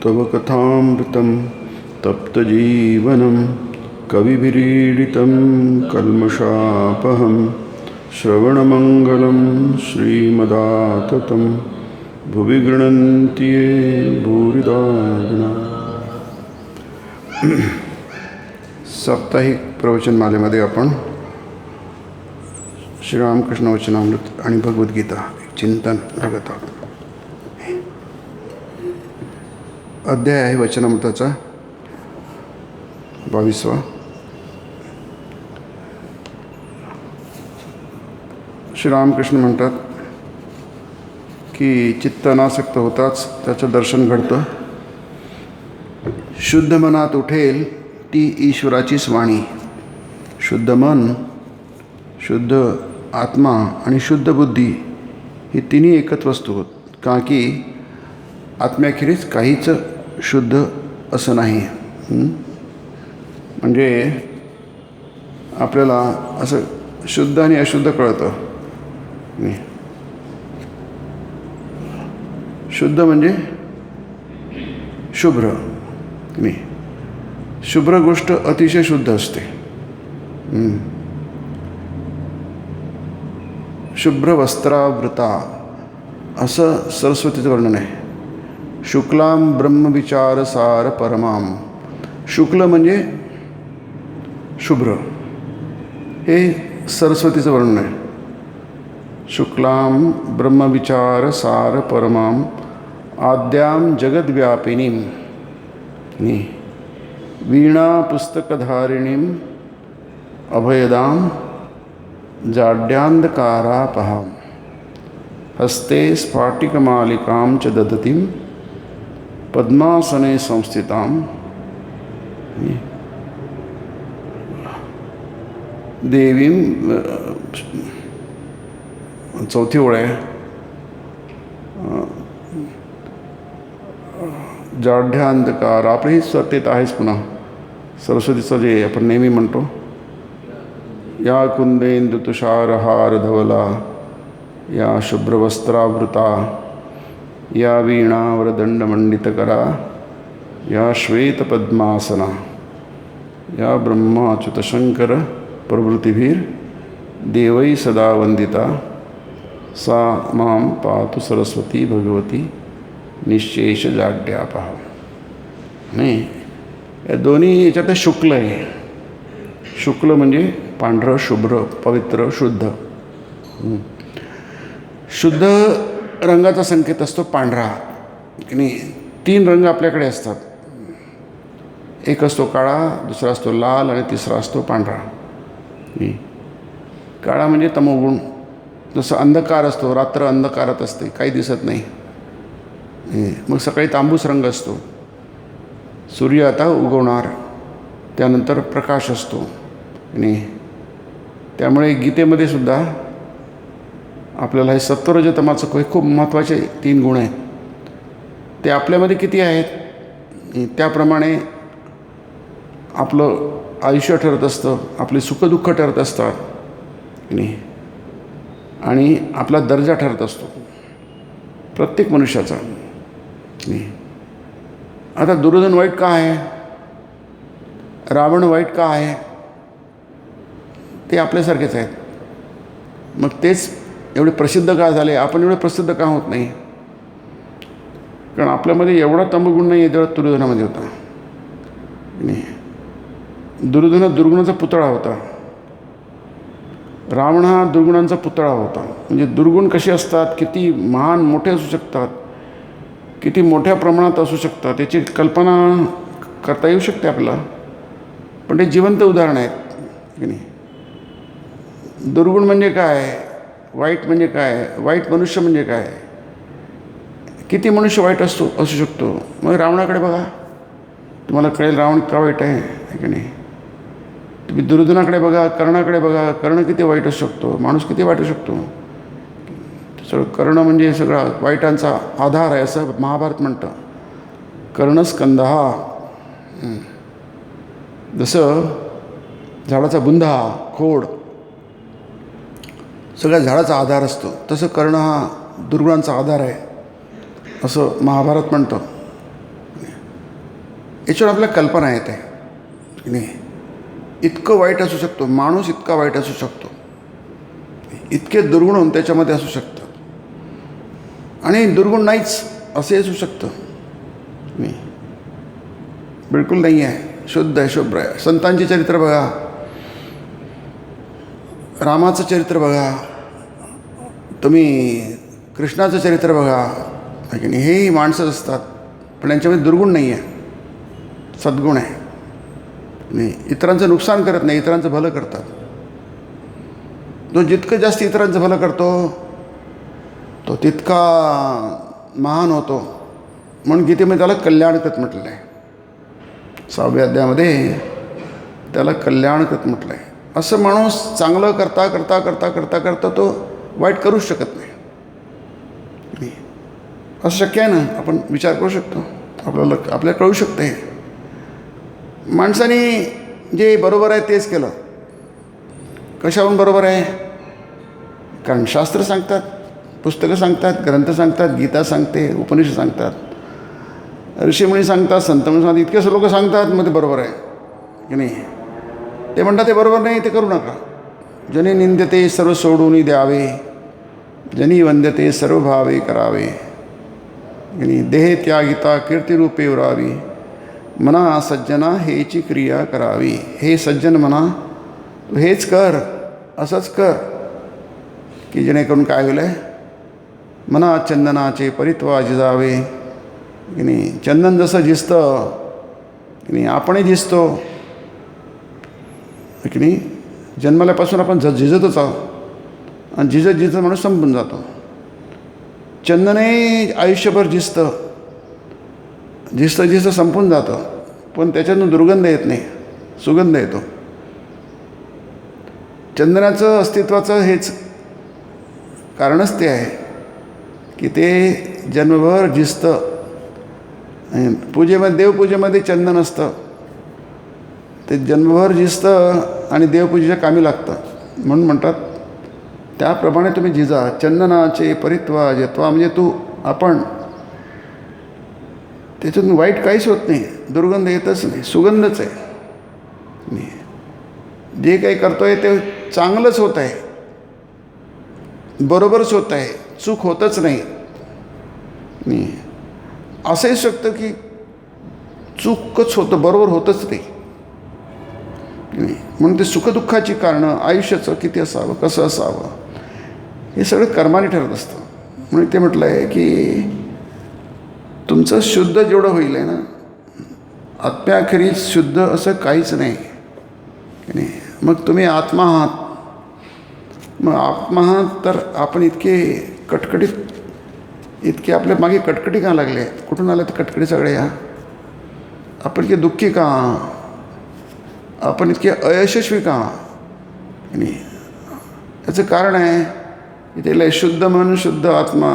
तव कथामृतं तप्तजीवनं कविभिरीडितं कल्मषापहं श्रवणमङ्गलं श्रीमदाततं भुवि गृह्णन्ति ये भूरिदा जना। साप्ताहिक प्रवचनमालेमध्ये आपण श्रीरामकृष्ण वचनामृत आणि भगवद्गीता चिंतन बघत आहोत. अध्याय आहे वचनामृताचा 22वा. श्रीरामकृष्ण म्हणतात की चित्त अनासक्त होताच त्याचं दर्शन घडतं. शुद्ध मनात उठेल ती ईश्वराचीच वाणी. शुद्ध मन, शुद्ध आत्मा आणि शुद्ध बुद्धी ही तिन्ही एकच वस्तू होत. का की आत्म्याखेरीज काहीच शुद्ध असं नाही. म्हणजे आपल्याला असं शुद्ध आणि अशुद्ध कळतं. शुद्ध म्हणजे शुभ्र. शुभ्र गोष्ट अतिशय शुद्ध असते. शुभ्र वस्त्रावृता असं सरस्वतीचं वर्णन आहे. शुक्लाम ब्रह्मविचार सार परमाम. शुक्ल म्हणजे शुभ्र, हे सरस्वतीचं वर्णन आहे. शुक्लाम ब्रह्मविचार सार परमाम आद्याम जगद्व्यापिनीम वीणा पुस्तकधारिणीम अभयदाम जाड्यांधकारापहाम हस्ते स्फाटिकमालिकां च ददतीं पद्मासने संस्थितां देवीं. चौथी ओळ आहे. जाड्यांधकार आपली सत्तेत आहेच. पुन्हा सरस्वतीचं जे आपण नेहमी म्हणतो, या कुंदेंदु तुषारहार धवला या शुभ्रवस्त्रावृता या वीणावर दंडमंडितकरा या श्वेतपद्मासना या ब्रह्माच्युतशंकर प्रभृतिभिर देवै सदा वंदिता सा मां पातु सरस्वती भगवती निश्चेष जाड्यापहा. नाही, या दोन्ही याच्यात शुक्ल आहे. शुक्ल म्हणजे पांढरं, शुभ्र, पवित्र, शुद्ध. शुद्ध रंगाचा संकेत असतो पांढरा. की नाही, 3 रंग आपल्याकडे असतात. एक असतो काळा, दुसरा असतो लाल आणि तिसरा असतो पांढरा. काळा म्हणजे तमोगुण. जसं अंधकार असतो, रात्र अंधकारात असते, काही दिसत नाही. मग सकाळी तांबूस रंग असतो. सूर्य आता उगवणार, त्यानंतर प्रकाश असतो. आणि त्यामुळे गीतेमध्ये सुद्धा आपल्याला हे सत्वरजतमाचं खूप महत्त्वाचे 3 गुण आहेत. ते आपल्यामध्ये किती आहेत त्याप्रमाणे आपलं आयुष्य ठरत असतं, आपले सुखदुःख ठरत असतात आणि आपला दर्जा ठरत असतो प्रत्येक मनुष्याचा. आता दुर्योधन वाईट का आहे, रावण वाईट का आहे, ते आपल्यासारखेच आहेत. मग तेच एवढे प्रसिद्ध का झाले, आपण एवढे प्रसिद्ध का होत नाही? कारण आपल्यामध्ये एवढा तमोगुण नाही आहे जेवढा दुर्योधनामध्ये होता. दुर्योधन दुर्गुणाचा पुतळा होता. रावण हा दुर्गुणांचा पुतळा होता. म्हणजे दुर्गुण कसे असतात, किती महान मोठे असू शकतात, किती मोठ्या प्रमाणात असू शकतात, याची कल्पना करता येऊ शकते आपल्याला. पण ते जिवंत उदाहरण आहेत की नाही. दुर्गुण म्हणजे काय, वाईट म्हणजे काय, वाईट मनुष्य म्हणजे काय, किती मनुष्य वाईट असू शकतो. मग रावणाकडे बघा, तुम्हाला कळेल रावण का वाईट आहे की नाही. तुम्ही दुर्योधनाकडे बघा, कर्णाकडे बघा, कर्ण किती वाईट असू शकतो, माणूस किती वाईट असू शकतो. सगळं कर्ण म्हणजे सगळा वाईटांचा आधार आहे असं महाभारत म्हणतं. कर्णस्कंद हा जसं झाडाचा बुंधा, खोड सगळ्या झाडाचा आधार असतो, तसं कर्ण हा दुर्गुणांचा आधार आहे असं महाभारत म्हणतं. याच्यावर आपल्या कल्पना येते की नाही, इतकं वाईट असू शकतो माणूस, इतका वाईट असू शकतो, इतके दुर्गुण त्याच्यामध्ये असू शकतात, आणि दुर्गुण नाहीच असे असू शकतं नाही, बिलकुल नाही आहे, शुद्ध आहे, शुभ्र आहे. संतांचे चरित्र बघा, रामाचं चरित्र बघा, तुम्ही कृष्णाचं चरित्र बघा, की नाही, हेही माणसंच असतात, पण यांच्यामध्ये दुर्गुण नाही आहे, सद्गुण आहे. नाही, इतरांचं नुकसान करत नाही, इतरांचं भलं करतात. जो जितकं जास्त इतरांचं भलं करतो तो तितका महान होतो. म्हणून गीतेमध्ये त्याला कल्याणकृत म्हटलं आहे. 6व्या अध्यायामध्ये त्याला कल्याणकृत म्हटलं आहे. असं माणूस चांगलं करता करता करता करता करता तो वाईट करूच शकत नाही. असं शक्य आहे ना, आपण विचार करू शकतो, आपल्याला कळू शकतं. हे माणसाने जे बरोबर आहे तेच केलं. कशावरून बरोबर आहे? कारण शास्त्र सांगतात, पुस्तकं सांगतात, ग्रंथ सांगतात, गीता सांगते, उपनिषद सांगतात, ऋषीमुनी सांगतात, संतमुनी सांगतात, इतकेच लोक सांगतात, मग ते बरोबर आहे की नाही. ते म्हणतात ते बरोबर नाही, ते करू नका. जनी निंद्यते सर्व सोडून द्यावे, जनी वंद्यते सर्व भावे करावे, की नाही. देह त्यागिता कीर्तिरूपे उरावी, मना सज्जना हेची क्रिया करावी. हे सज्जन म्हणा, तू हेच कर, असंच कर, की जेणेकरून काय होईल आहे, मना चंदनाचे परित्वा जिजावे, की नाही. चंदन जसं झिजतं की नाही, आपणही झिजतो की नाही. जन्मल्यापासून आपण झिजतच आहोत, आणि झिजत झिजत माणूस संपून जातो. चंदनही आयुष्यभर झिजतं, झिजतं झिजतं संपून जातं, पण त्याच्यातून दुर्गंध येत नाही, सुगंध येतो. चंदनाचं अस्तित्वाचं हेच कारणच ते आहे की ते जन्मभर झिजतं. पूजेमध्ये, देवपूजेमध्ये चंदन असतं, ते जन्मभर झिजतं आणि देवपूजेच्या कामी लागतं. म्हणून म्हणतात त्याप्रमाणे तुम्ही झिजा. चंदनाचे परित्वा जत्वा, म्हणजे आपण त्याच्यातून वाईट काहीच होत नाही, दुर्गंध येतच नाही, सुगंधच आहे. जे काही करतो आहे ते चांगलंच होत आहे, बरोबरच होत आहे, चूक होतच नाही. असंही शकतं की चूकच होतं, बरोबर होतच नाही. म्हणून ते सुखदुःखाची कारणं, आयुष्याचं किती असावं, कसं असावं, हे सगळं कर्माने ठरत असतं. म्हणून ते म्हटलं आहे की तुमचं शुद्ध जेवढं होईल आहे ना, आत्म्याखेरीज शुद्ध असं काहीच नाही. मग तुम्ही आत्मा आहात. मग आत्मा आहात तर आपण इतके कटकटीत, इतके आपल्या मागे कटकटी का लागले आहेत? कुठून आले ते कटकटी सगळे? आपण इतके दुःखी का? आपण इतके अयशस्वी का? नाही, याचं कारण आहे की त्याला शुद्ध मन, शुद्ध आत्मा,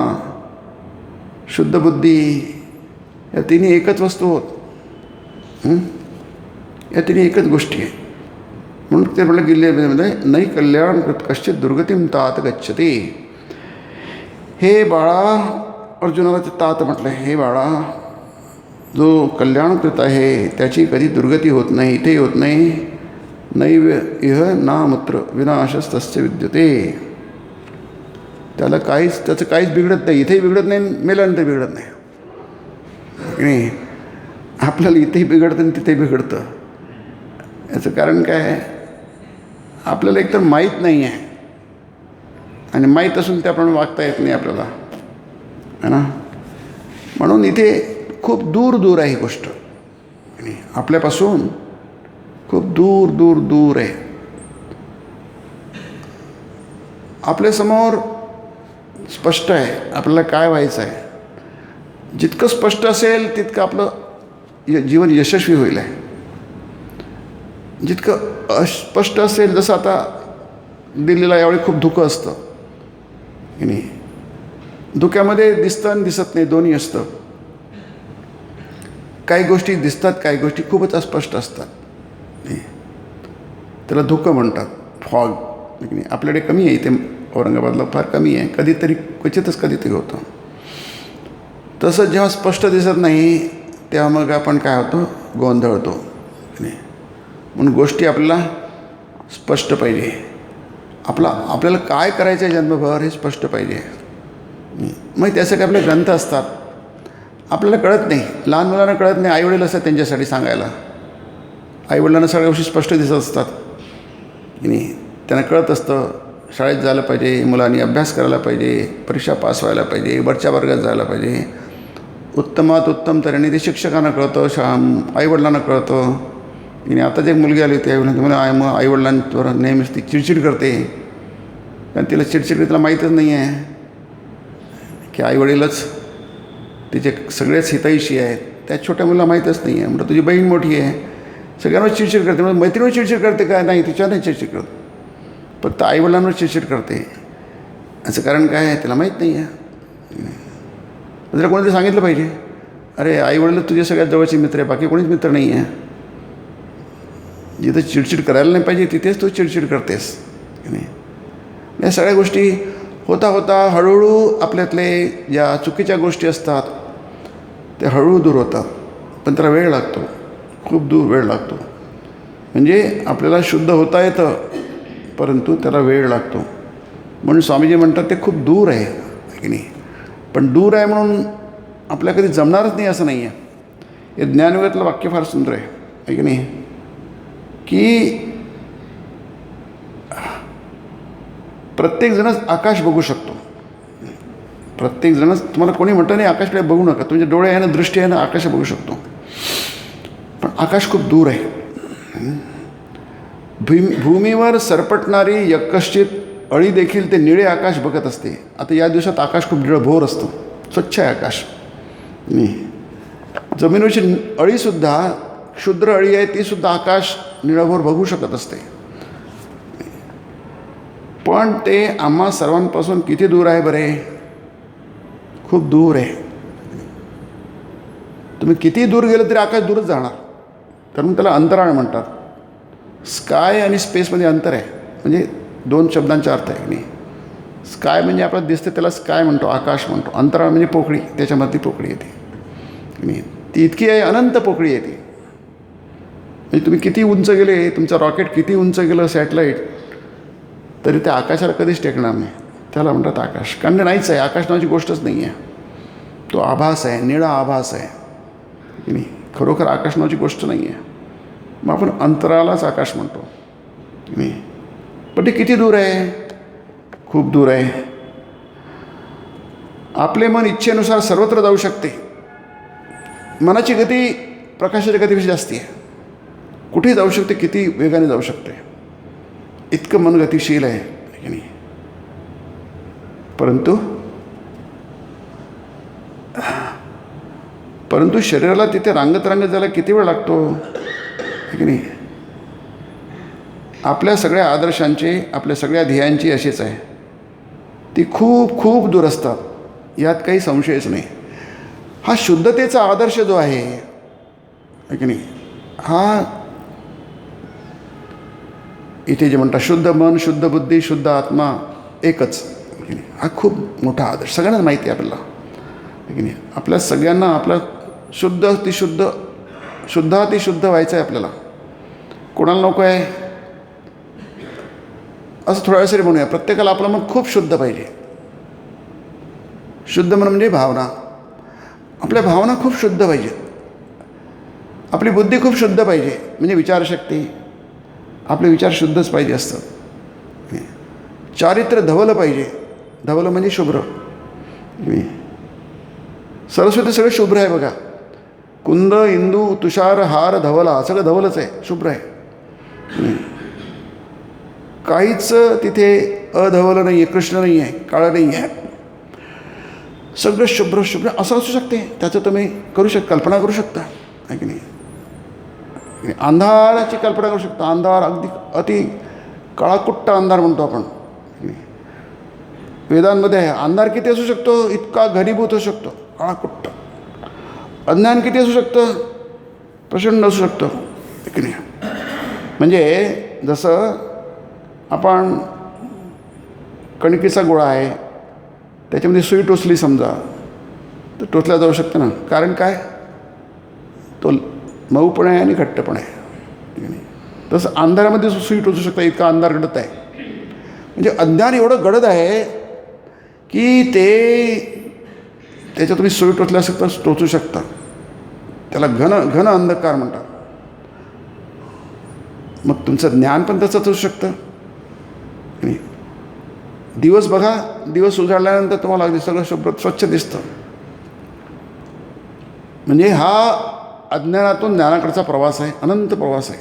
शुद्ध बुद्धी, या तिन्ही एकच वस्तू होत. या तिन्ही एकच गोष्टी आहे. म्हणून ते म्हटलं गीतेमध्ये नाही कल्याण कृत कश्चित दुर्गतीम तात गच्छते. हे बाळा, अर्जुनाला ते तात म्हटलं, हे बाळा, जो कल्याणकृत आहे त्याची कधी दुर्गती होत नाही, इथेही होत नाही. नैव इह नामत्र विनाशस्तस्य विद्यते. त्याला त्याचं काहीच बिघडत नाही, इथेही बिघडत नाही, मेल्यानंतर बिघडत नाही. आपल्याला इथेही बिघडतं आणि तिथेही बिघडतं. याचं कारण काय आहे? आपल्याला एकतर माहीत नाही आहे, आणि माहीत असून त्याप्रमाणे वागता येत नाही आपल्याला, है ना. म्हणून इथे खूप दूर दूर आहे ही गोष्ट, आपल्यापासून खूप दूर दूर दूर आहे. आपल्यासमोर स्पष्ट आहे आपल्याला काय व्हायचं आहे. जितकं स्पष्ट असेल तितकं आपलं जीवन यशस्वी होईल आहे. जितकं अस्पष्ट असेल, जसं आता दिल्लीला यावेळी खूप धुकं असतं की नाही, धुक्यामध्ये दिसतं आणि दिसत नाही, दोन्ही असतं. काही गोष्टी दिसतात, काही गोष्टी खूपच अस्पष्ट असतात. त्याला धुकं म्हणतात, फॉग. आपल्याकडे कमी आहे, इथे औरंगाबादला फार कमी आहे, कधीतरी क्वचितच कधीतरी होतं. तसं जेव्हा स्पष्ट दिसत नाही तेव्हा मग आपण काय होतो, गोंधळतो. म्हणून गोष्टी आपल्याला स्पष्ट पाहिजे. आपल्याला काय करायचं आहे जन्मभर हे स्पष्ट पाहिजे. मग त्यासाठी आपले ग्रंथ असतात. आपल्याला कळत नाही, लहान मुलांना कळत नाही, आईवडील असतात त्यांच्यासाठी सांगायला. आईवडिलांना सगळ्या गोष्टी स्पष्ट दिसत असतात की नाही. त्यांना कळत असतं शाळेत जायला पाहिजे, मुलांनी अभ्यास करायला पाहिजे, परीक्षा पास व्हायला पाहिजे, वरच्या वर्गात जायला पाहिजे. उत्तमात उत्तम तऱ्हेने ते शिक्षकांना कळतं, आईवडिलांना कळतं की नाही. आताच एक मुलगी आली होती, आई मग आईवडिलांवर नेहमीच ती चिडचिड करते. कारण तिला चिडचिड तिला माहीतच नाही आहे की आईवडीलच तिचे सगळेच हितैषी आहेत. त्या छोट्या मुलाला माहीतच नाही आहे. म्हणतं तुझी बहीण मोठी आहे, सगळ्यांवर चिडचिड करते. म्हणजे मैत्रिणीवर चिडचिड करते काय? नाही, तिच्यावर नाही चिडचिड करत, फक्त आईवडिलांवर चिडचिड करते. असं कारण काय आहे तिला माहीत नाही आहे. तिला कोणीतरी सांगितलं पाहिजे, अरे आईवडील तुझे सगळ्यात जवळचे मित्र आहे, बाकी कोणीच मित्र नाही आहे. जिथं चिडचिड करायला नाही पाहिजे तिथेच तू चिडचिड करतेस की नाही. या सगळ्या गोष्टी होता होता हळूहळू आपल्यातले ज्या चुकीच्या गोष्टी असतात ते हळूहळू दूर होतात. पण त्याला वेळ लागतो, खूप वेळ लागतो. म्हणजे आपल्याला शुद्ध होता येतं, परंतु त्याला वेळ लागतो. म्हणून स्वामीजी म्हणतात ते खूप दूर आहे की नाही. पण दूर आहे म्हणून आपल्या कधी जमणारच नाही असं नाही आहे. हे ज्ञानयोगातलं वाक्य फार सुंदर आहे की नाही, की प्रत्येकजणच आकाश बघू शकतो. प्रत्येकजणच, तुम्हाला कोणी म्हटलं नाही आकाशाकडे बघू नका, तुमचे डोळे आहे ना, दृष्टी आहे ना, आकाश बघू शकतो. पण आकाश खूप दूर आहे. भूमीवर सरपटणारी यक्कश्चित अळी देखील ते निळे आकाश बघत असते. आता या दिवसात आकाश खूप निळभोर असतं, स्वच्छ आहे आकाश. जमिनीवरची अळीसुद्धा, क्षुद्र अळी आहे तीसुद्धा आकाश निळभोर बघू शकत असते. पण ते आम्हा सर्वांपासून किती दूर आहे बरे? खूप दूर आहे. तुम्ही किती दूर गेलं तरी आकाश दूरच जाणार, कारण त्याला अंतराळ म्हणतात. स्काय आणि स्पेसमध्ये अंतर आहे. म्हणजे दोन शब्दांचा अर्थ आहे नाही. स्काय म्हणजे आपल्याला दिसते त्याला स्काय म्हणतो, आकाश म्हणतो. अंतराळ म्हणजे पोकळी, त्याच्यामध्ये पोकळी येते नाही. ती इतकी आहे, अनंत पोकळी येते. म्हणजे तुम्ही किती उंच गेले, तुमचं रॉकेट किती उंच गेलं, सॅटेलाईट, तरी त्या आकाशाला कधीच टेकणार नाही. त्याला म्हणतात आकाश. कारण नाहीच आहे, आकाश नावाची गोष्टच नाही आहे. तो आभास आहे, निळा आभास आहे की नाही. खरोखर आकाश नावाची गोष्ट नाही आहे. मग आपण अंतरालाच आकाश म्हणतो की नाही. पण ते किती दूर आहे? खूप दूर आहे. आपले मन इच्छेनुसार सर्वत्र जाऊ शकते. मनाची गती प्रकाशाच्या गतीपेक्षा जास्ती आहे. कुठेही जाऊ शकते, किती वेगाने जाऊ शकते. इतकं मन गतिशील आहे की नाही. परंतु शरीराला तिथे रांगत जायला किती वेळ लागतो की नाही. आपल्या सगळ्या आदर्शांची, आपल्या सगळ्या ध्येयांची अशीच आहे, ती खूप खूप दूर असतात, यात काही संशयच नाही. हा शुद्धतेचा आदर्श जो आहे की नाही, हा इथे जे म्हणतात शुद्ध मन, शुद्ध बुद्धी, शुद्ध आत्मा एकच की नाही, हा खूप मोठा आदर्श सगळ्यांनाच माहिती आहे आपल्याला की नाही. आपल्या सगळ्यांना आपला शुद्ध अतिशुद्ध, शुद्धातिशुद्ध व्हायचं आहे आपल्याला. कोणाला नको आहे असं थोड्या वेळेसाठी म्हणूया. प्रत्येकाला आपलं मन खूप शुद्ध पाहिजे. शुद्ध मन म्हणजे भावना. आपल्या भावना खूप शुद्ध पाहिजेत. आपली बुद्धी खूप शुद्ध पाहिजे, म्हणजे विचारशक्ती, आपले विचार शुद्धच पाहिजे असतात. चारित्र्य धवलं पाहिजे. धवलं म्हणजे शुभ्र. सरस्वती सगळं शुभ्र आहे बघा. कुंद, इंदू, तुषार, हार, धवला सगळं धवलंच आहे, शुभ्र आहे. काहीच तिथे अधवलं नाही आहे, कृष्ण नाही आहे, काळं नाही आहे, सगळं शुभ्र शुभ्र असं असू शकते. त्याचं तुम्ही कल्पना करू शकता आहे की नाही. अंधाराची कल्पना करू शकता. अंधार अगदी अति काळाकुट्ट अंधार म्हणतो आपण. वेदांमध्ये आहे अंधार किती असू शकतो, इतका घनीभूत असू शकतो, काळाकुट्ट. अज्ञान किती असू शकतं, प्रचंड असू शकतं की नाही. म्हणजे जसं आपण कणकीचा गोळा आहे, त्याच्यामध्ये सुई टोचली समजा, तर टोचल्या जाऊ शकतं ना. कारण काय, तो मऊपण आहे आणि घट्टपण आहे. तसं अंधारामध्ये सुई टोचू शकता इतका अंधार गडद आहे. म्हणजे अज्ञान एवढं गडद आहे की त्याच्यात तुम्ही सुई टोचल्यासारखं टोचू शकता. त्याला घन अंधकार म्हणतात. मग तुमचं ज्ञान पण तसंच असू शकतं. दिवस बघा, दिवस उजाडल्यानंतर तुम्हाला अगदी सगळं शुभ्र स्वच्छ दिसतं. म्हणजे हा अज्ञानातून ज्ञानाकडचा प्रवास आहे, अनंत प्रवास आहे.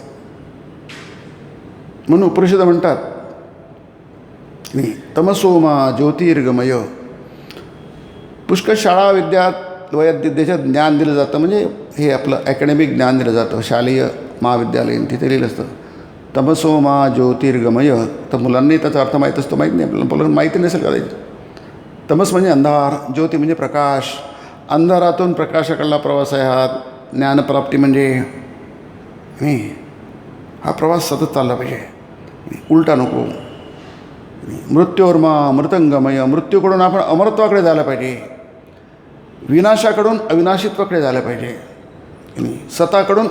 म्हणून उपनिषद म्हणतात तमसोमा ज्योतिर्गमय. पुष्कळ शाळा विद्यालयात ज्ञान दिलं जातं. म्हणजे हे आपलं ॲकॅडमिक ज्ञान दिलं जातं, शालेय महाविद्यालयीन तिथे लिहिलं असतं तमसोमा ज्योतिर्गमय. तर मुलांनी त्याचा अर्थ माहीत असतो, माहीत नाही आपल्याला, मुलांना माहिती नसेल कदाचित. तमस म्हणजे अंधार, ज्योती म्हणजे प्रकाश. अंधारातून प्रकाशाकडला प्रवास आहे हा ज्ञानप्राप्ती. म्हणजे हा प्रवास सतत चालला पाहिजे, उलटा नको. मृत्योर्मा मृतंगमय. मृत्यूकडून आपण अमरत्वाकडे जायला पाहिजे, विनाशाकडून अविनाशित्वाकडे जायला पाहिजे, सताकडून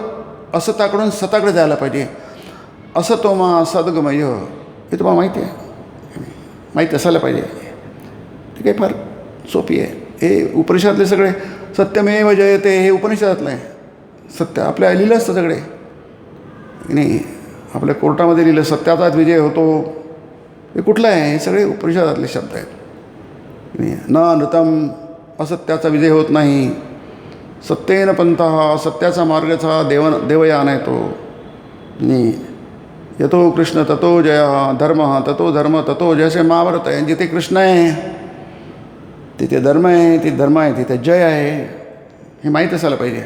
असताकडून सताकडे जायला पाहिजे. असतोमा सद्गमय हे तुम्हाला माहिती आहे, माहीत असायला पाहिजे. ते काही फार सोपी आहे. हे उपनिषदातले सगळे सत्यमेव जयते हे उपनिषदातलं आहे. सत्य आपल्या लिहिलं असतं सगळे. नाही आपल्या कोर्टामध्ये लिहिलं सत्याचाच विजय होतो. हे कुठलं आहे? हे सगळे उपनिषदातले शब्द आहेत. न नृतम असत्याचा विजय होत नाही. सत्येन पंथः सत्याचा मार्गाचा देवयान आहे तो. यतो कृष्ण ततो जय धर्म ततो धर्म ततो जय. असे महाभारत आहे. जिथे कृष्ण आहे तिथे धर्म आहे, तिथे धर्म आहे तिथे जय आहे. हे माहीत असायला पाहिजे.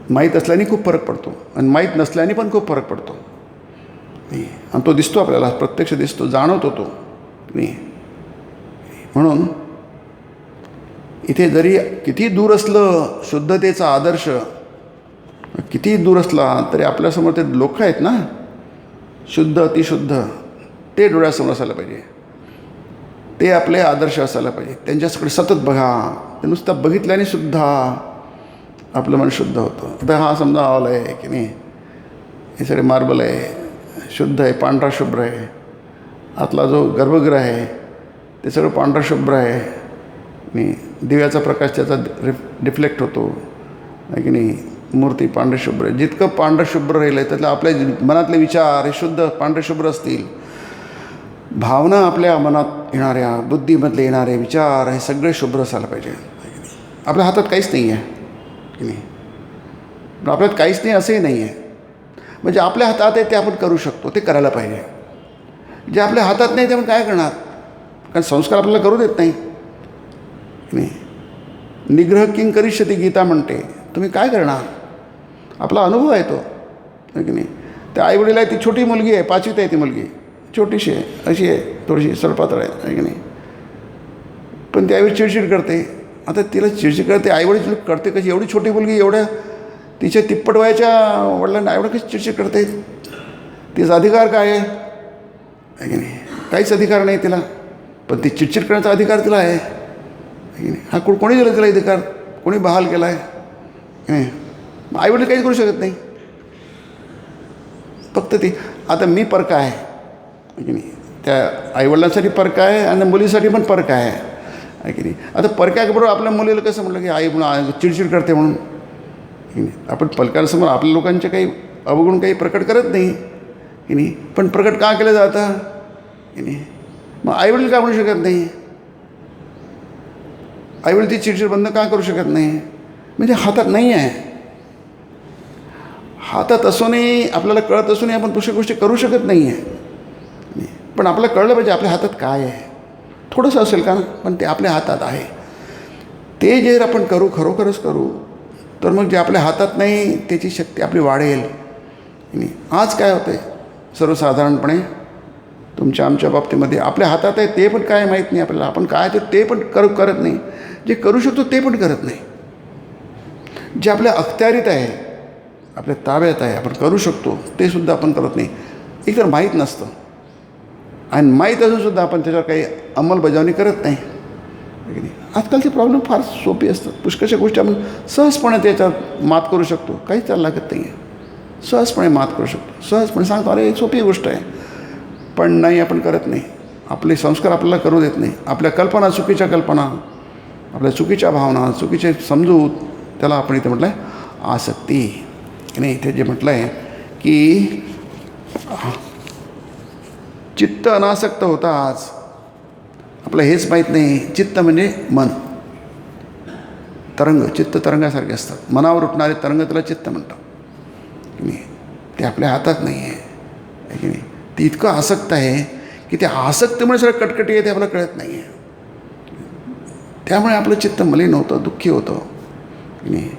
माहीत असल्याने खूप फरक पडतो आणि माहीत नसल्याने पण खूप फरक पडतो. आणि तो दिसतो आपल्याला, प्रत्यक्ष दिसतो, जाणवतो तो. म्हणून इथे जरी किती दूर असलं शुद्धतेचा आदर्श, किती दूर असला तरी आपल्यासमोर ते लोक आहेत ना, शुद्ध अतिशुद्ध, ते डोळ्यासमोर असायला पाहिजे. ते आपले आदर्श असायला पाहिजे. त्यांच्याकडे सतत बघा. ते नुसतं बघितल्याने सुद्धा आपलं मन शुद्ध होतं. आता हा समजा हॉल आहे की नाही, हे सगळे मार्बल आहे, शुद्ध आहे, पांढरा शुभ्र आहे. आतला जो गर्भगृह आहे ते सगळं पांढरा शुभ्र आहे. आणि दिव्याचा प्रकाश त्याचा रिफ्लेक्ट होतो आहे की नाही. मूर्ती पांढरे शुभ्र आहे. जितकं पांढरं शुभ्र राहिलं आहे त्यातलं आपल्या मनातले विचार हे शुद्ध पांढरे शुभ्र असतील. भावना आपल्या मनात येणाऱ्या, बुद्धीमधले येणारे विचार हे सगळे शुभ्र असायला पाहिजे. आपल्या हातात काहीच नाही आहे की नाही. आपल्यात काहीच नाही असंही नाही आहे. म्हणजे आपल्या हातात आहे ते आपण करू शकतो, ते करायला पाहिजे. जे आपल्या हातात नाही ते आपण काय करणार? कारण संस्कार आपल्याला करू देत नाही. निग्रह किंग करिष्यति गीता म्हणते. तुम्ही काय करणार? आपला अनुभव आहे तो, आहे की नाही. त्या आईवडील आहे, ती छोटी मुलगी आहे, 5वीत आहे ती मुलगी, छोटीशी आहे, अशी आहे, थोडीशी सडपातळ आहे की नाही. पण ती आईवडील चिडचिड करते. आता तिला चिडचिड करते, आईवडील करते कशी? एवढी छोटी मुलगी एवढ्या तिच्या तिप्पट वयाच्या वडिलांना एवढं कशी चिडचिड करते? तिचा अधिकार काय आहे की नाही? काहीच अधिकार नाही तिला. पण ती चिडचिड करण्याचा अधिकार तिला आहे की नाही. हा कोणी दिला तिला अधिकार? कोणी बहाल केला आहे? आईवडील काहीच करू शकत नाही. फक्त ती आता मी परका आहे की नाही. त्या आईवडिलांसाठी परका आहे आणि मुलीसाठी पण परका आहे की नाही. आता परक्याबरोबर आपल्या मुलीला कसं म्हटलं की आई म्हणून चिडचिड करते म्हणून की नाही. आपण पलकांसमोर आपल्या लोकांचे काही अवगुण काही प्रकट करत नाही की नाही. पण प्रकट का केलं जातं की नाही. मग आईवडील का म्हणू शकत नाही? आईवडील ती चिडचिड बंद का करू शकत नाही? म्हणजे हातात नाही आहे. हातात असूनही आपल्याला कळत असूनही आपण पुष्कळ गोष्टी करू शकत नाही आहे. पण आपल्याला कळलं पाहिजे आपल्या हातात काय आहे. थोडंसं असेल का ना, पण ते आपल्या हातात आहे. ते जर आपण करू, खरोखरच करू, तर मग जे आपल्या हातात नाही त्याची शक्ती आपली वाढेल. आज काय होतं आहे सर्वसाधारणपणे तुमच्या आमच्या बाबतीमध्ये, आपल्या हातात आहे ते पण काय माहीत नाही आपल्याला. आपण काय ते पण करत नाही. जे करू शकतो ते पण करत नाही. जे आपल्या अखत्यारीत आहे, आपल्या ताब्यात आहे, आपण करू शकतो ते सुद्धा आपण करत नाही. एकतर माहीत नसतं आणि माहीत असूनसुद्धा आपण त्याच्यावर काही अंमलबजावणी करत नाही. आहे की नाही. आजकालचे प्रॉब्लेम फार सोपे असतात. पुष्कळशा गोष्टी आपण सहजपणे त्याच्यात मात करू शकतो. काहीच त्याला लागत नाही आहे. सहजपणे मात करू शकतो. सहजपणे सांगतो, अरे एक सोपी गोष्ट आहे. पण नाही, आपण करत नाही. आपले संस्कार आपल्याला करू देत नाही. आपल्या कल्पना, चुकीच्या कल्पना, आपल्या चुकीच्या भावना, चुकीचे समजूत, त्याला आपण इथे म्हटलं आहे आसक्ती. नाही, इथे जे म्हटलं आहे की चित्त अनासक्त होताच. आपलं हेच माहीत नाही. चित्त म्हणजे मन, तरंग, चित्त तरंगासारखे असतात. मनावर उठणारे तरंग त्याला चित्त म्हणतात की नाही. ते आपल्या हातात नाही आहे की नाही. ते इतकं आसक्त आहे की त्या आसक्तीमुळे सगळं कटकटी आहे ते आपल्याला कळत नाही आहे. त्यामुळे आपलं चित्त मलिन होतं, दुःखी होतं की नाही.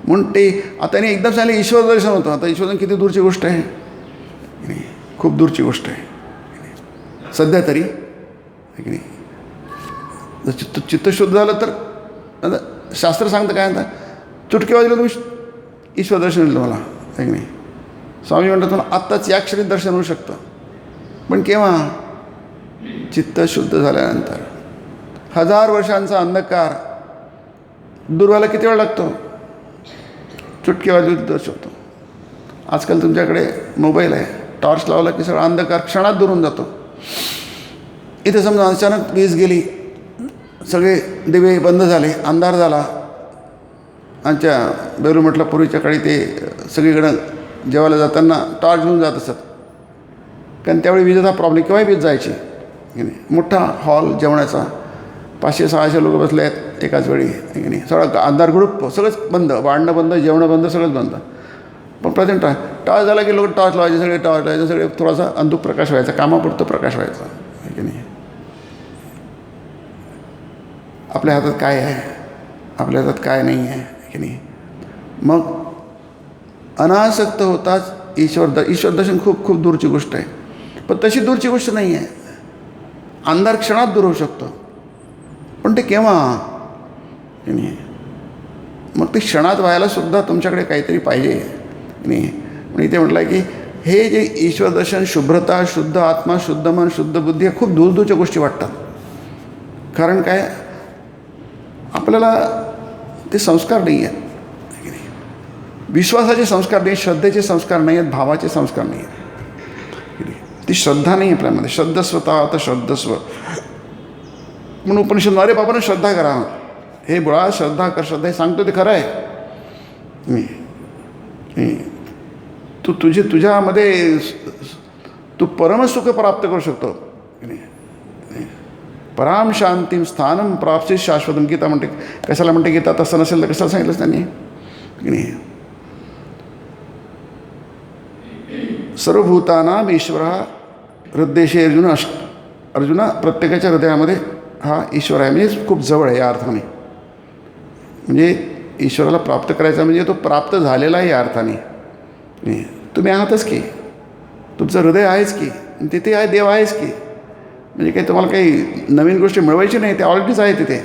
म्हणून ते आता नाही एकदम सांगितलं ईश्वर दर्शन होतं. आता ईश्वर किती दूरची गोष्ट आहे की नाही. खूप दूरची गोष्ट आहे सध्या तरी की नाही. जर चित्तशुद्ध झालं तर आता शास्त्र सांगतं काय म्हणतात, चुटकी वाजली तुम्ही ईश्वर दर्शन येईल तुम्हाला आहे की नाही. स्वामी म्हणतात तुम्हाला आत्ताच या क्षणी दर्शन होऊ शकतं. पण केव्हा? चित्त शुद्ध झाल्यानंतर. 1000 वर्षांचा अंधकार दूर व्हायला किती वेळ लागतो? चुटकी वाजली दर्शन होतो. आजकाल तुमच्याकडे मोबाईल आहे, टॉर्च लावला की सगळा अंधकार क्षणात दूर होऊन जातो. इथे समजा अचानक वीज गेली, सगळे दिवे बंद झाले, अंधार झाला. आमच्या बेलू म्हटलं पूर्वीच्या काळी ते सगळीकडं जेवायला जाताना टॉर्च घेऊन जात असत. कारण त्यावेळी विजेचा प्रॉब्लेम, केव्हाही वीज जायची की नाही. मोठा हॉल जेवणाचा, 500-600 लोक बसले आहेत एकाच वेळी की नाही. सगळं अंधार ग्रुप, सगळंच बंद, वाढणं बंद, जेवणं बंद, सगळंच बंद. पण प्रेझेंट टॉर्च झाला की लोक टॉर्च लावायचे, सगळे टॉर्च लावायचे, सगळे थोडासा अंधुक प्रकाश व्हायचा, कामापुरतं प्रकाश व्हायचा आहे की नाही. आपल्या हातात काय आहे, आपल्या हातात काय नाही आहे की नाही. मग अनासक्त होताच ईश्वर दर्शन खूप खूप दूरची गोष्ट आहे. पण तशी दूरची गोष्ट नाही आहे. अंधार क्षणात दूर होऊ शकतो. पण ते केव्हा की नाही. मग ते क्षणात व्हायला सुद्धा तुमच्याकडे काहीतरी पाहिजे नाही. म्हणून इथे म्हटलं आहे की हे जे ईश्वर दर्शन, शुभ्रता, शुद्ध आत्मा, शुद्ध मन, शुद्ध बुद्धी, या खूप दूरदूरच्या गोष्टी वाटतात. कारण काय, आपल्याला ते संस्कार नाही आहेत. विश्वासाचे संस्कार नाही, श्रद्धेचे संस्कार नाही आहेत, भावाचे संस्कार नाही आहेत. ती श्रद्धा नाही आपल्यामध्ये. श्रद्धस्वता आता श्रद्धस्व म्हणून उपनिषद, अरे बाबांना श्रद्धा करा, हे बुळा श्रद्धा कर, श्रद्धा हे सांगतो ते खरं आहे. तू तुझ्यामध्ये तू परमसुख प्राप्त करू शकतो. पराम शांतीम स्थानम प्राप्ती शाश्वतम. गीता म्हणते, कशाला म्हणते गीता? तसं नसेल तर कशाला सांगितलंच त्यांनी की नाही. सर्वभूतानाम ईश्वर हृदयेषु अर्जुना प्रत्येकाच्या हृदयामध्ये हा ईश्वर आहे. म्हणजे खूप जवळ आहे या अर्थाने. म्हणजे ईश्वराला प्राप्त करायचा म्हणजे तो प्राप्त झालेला आहे या अर्थाने. तुम्ही आहातच की, तुमचं हृदय आहेच की, तिथे आहे देव आहेच की. म्हणजे काही तुम्हाला काही नवीन गोष्टी मिळवायची नाही, ते ऑलरेडीच आहे तिथे.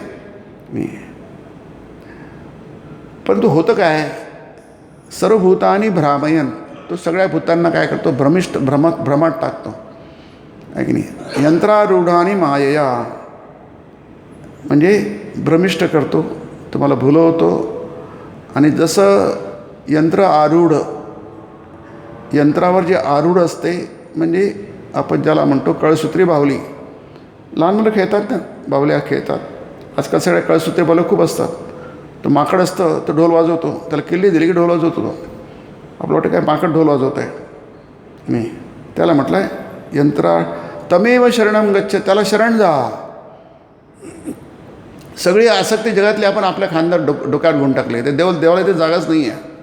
परंतु होतं काय, सर्वभूतानी भ्रामयन, तो सगळ्या भूतांना काय करतो, भ्रमात टाकतो आहे की नाही. यंत्रारूढानी मायया, म्हणजे भ्रमिष्ट करतो, तुम्हाला भुलवतो. आणि जसं यंत्र आरूढ, यंत्रावर जे आरूढ असते, म्हणजे आपण ज्याला म्हणतो कळसूत्री बाहुली. लहान मुलं खेळतात ना, बाहुल्या खेळतात. आजकाल सगळ्या कळसूत्री बाहुल्या खूप असतात. तो माकड असतं, तो ढोल वाजवतो, त्याला किल्ली दिली की ढोल वाजवतो तो. आपलं वाटतं काय माकड ढोल वाजवत आहे नाही. त्याला म्हटलं आहे यंत्रा तमेव शरणम गच्छ, त्याला शरण जा. सगळी आसक्ती जगातली आपण आपल्या खांद्यावर डोक्यात घेऊन टाकले. ते देवाला इथे जागाच नाही आहे.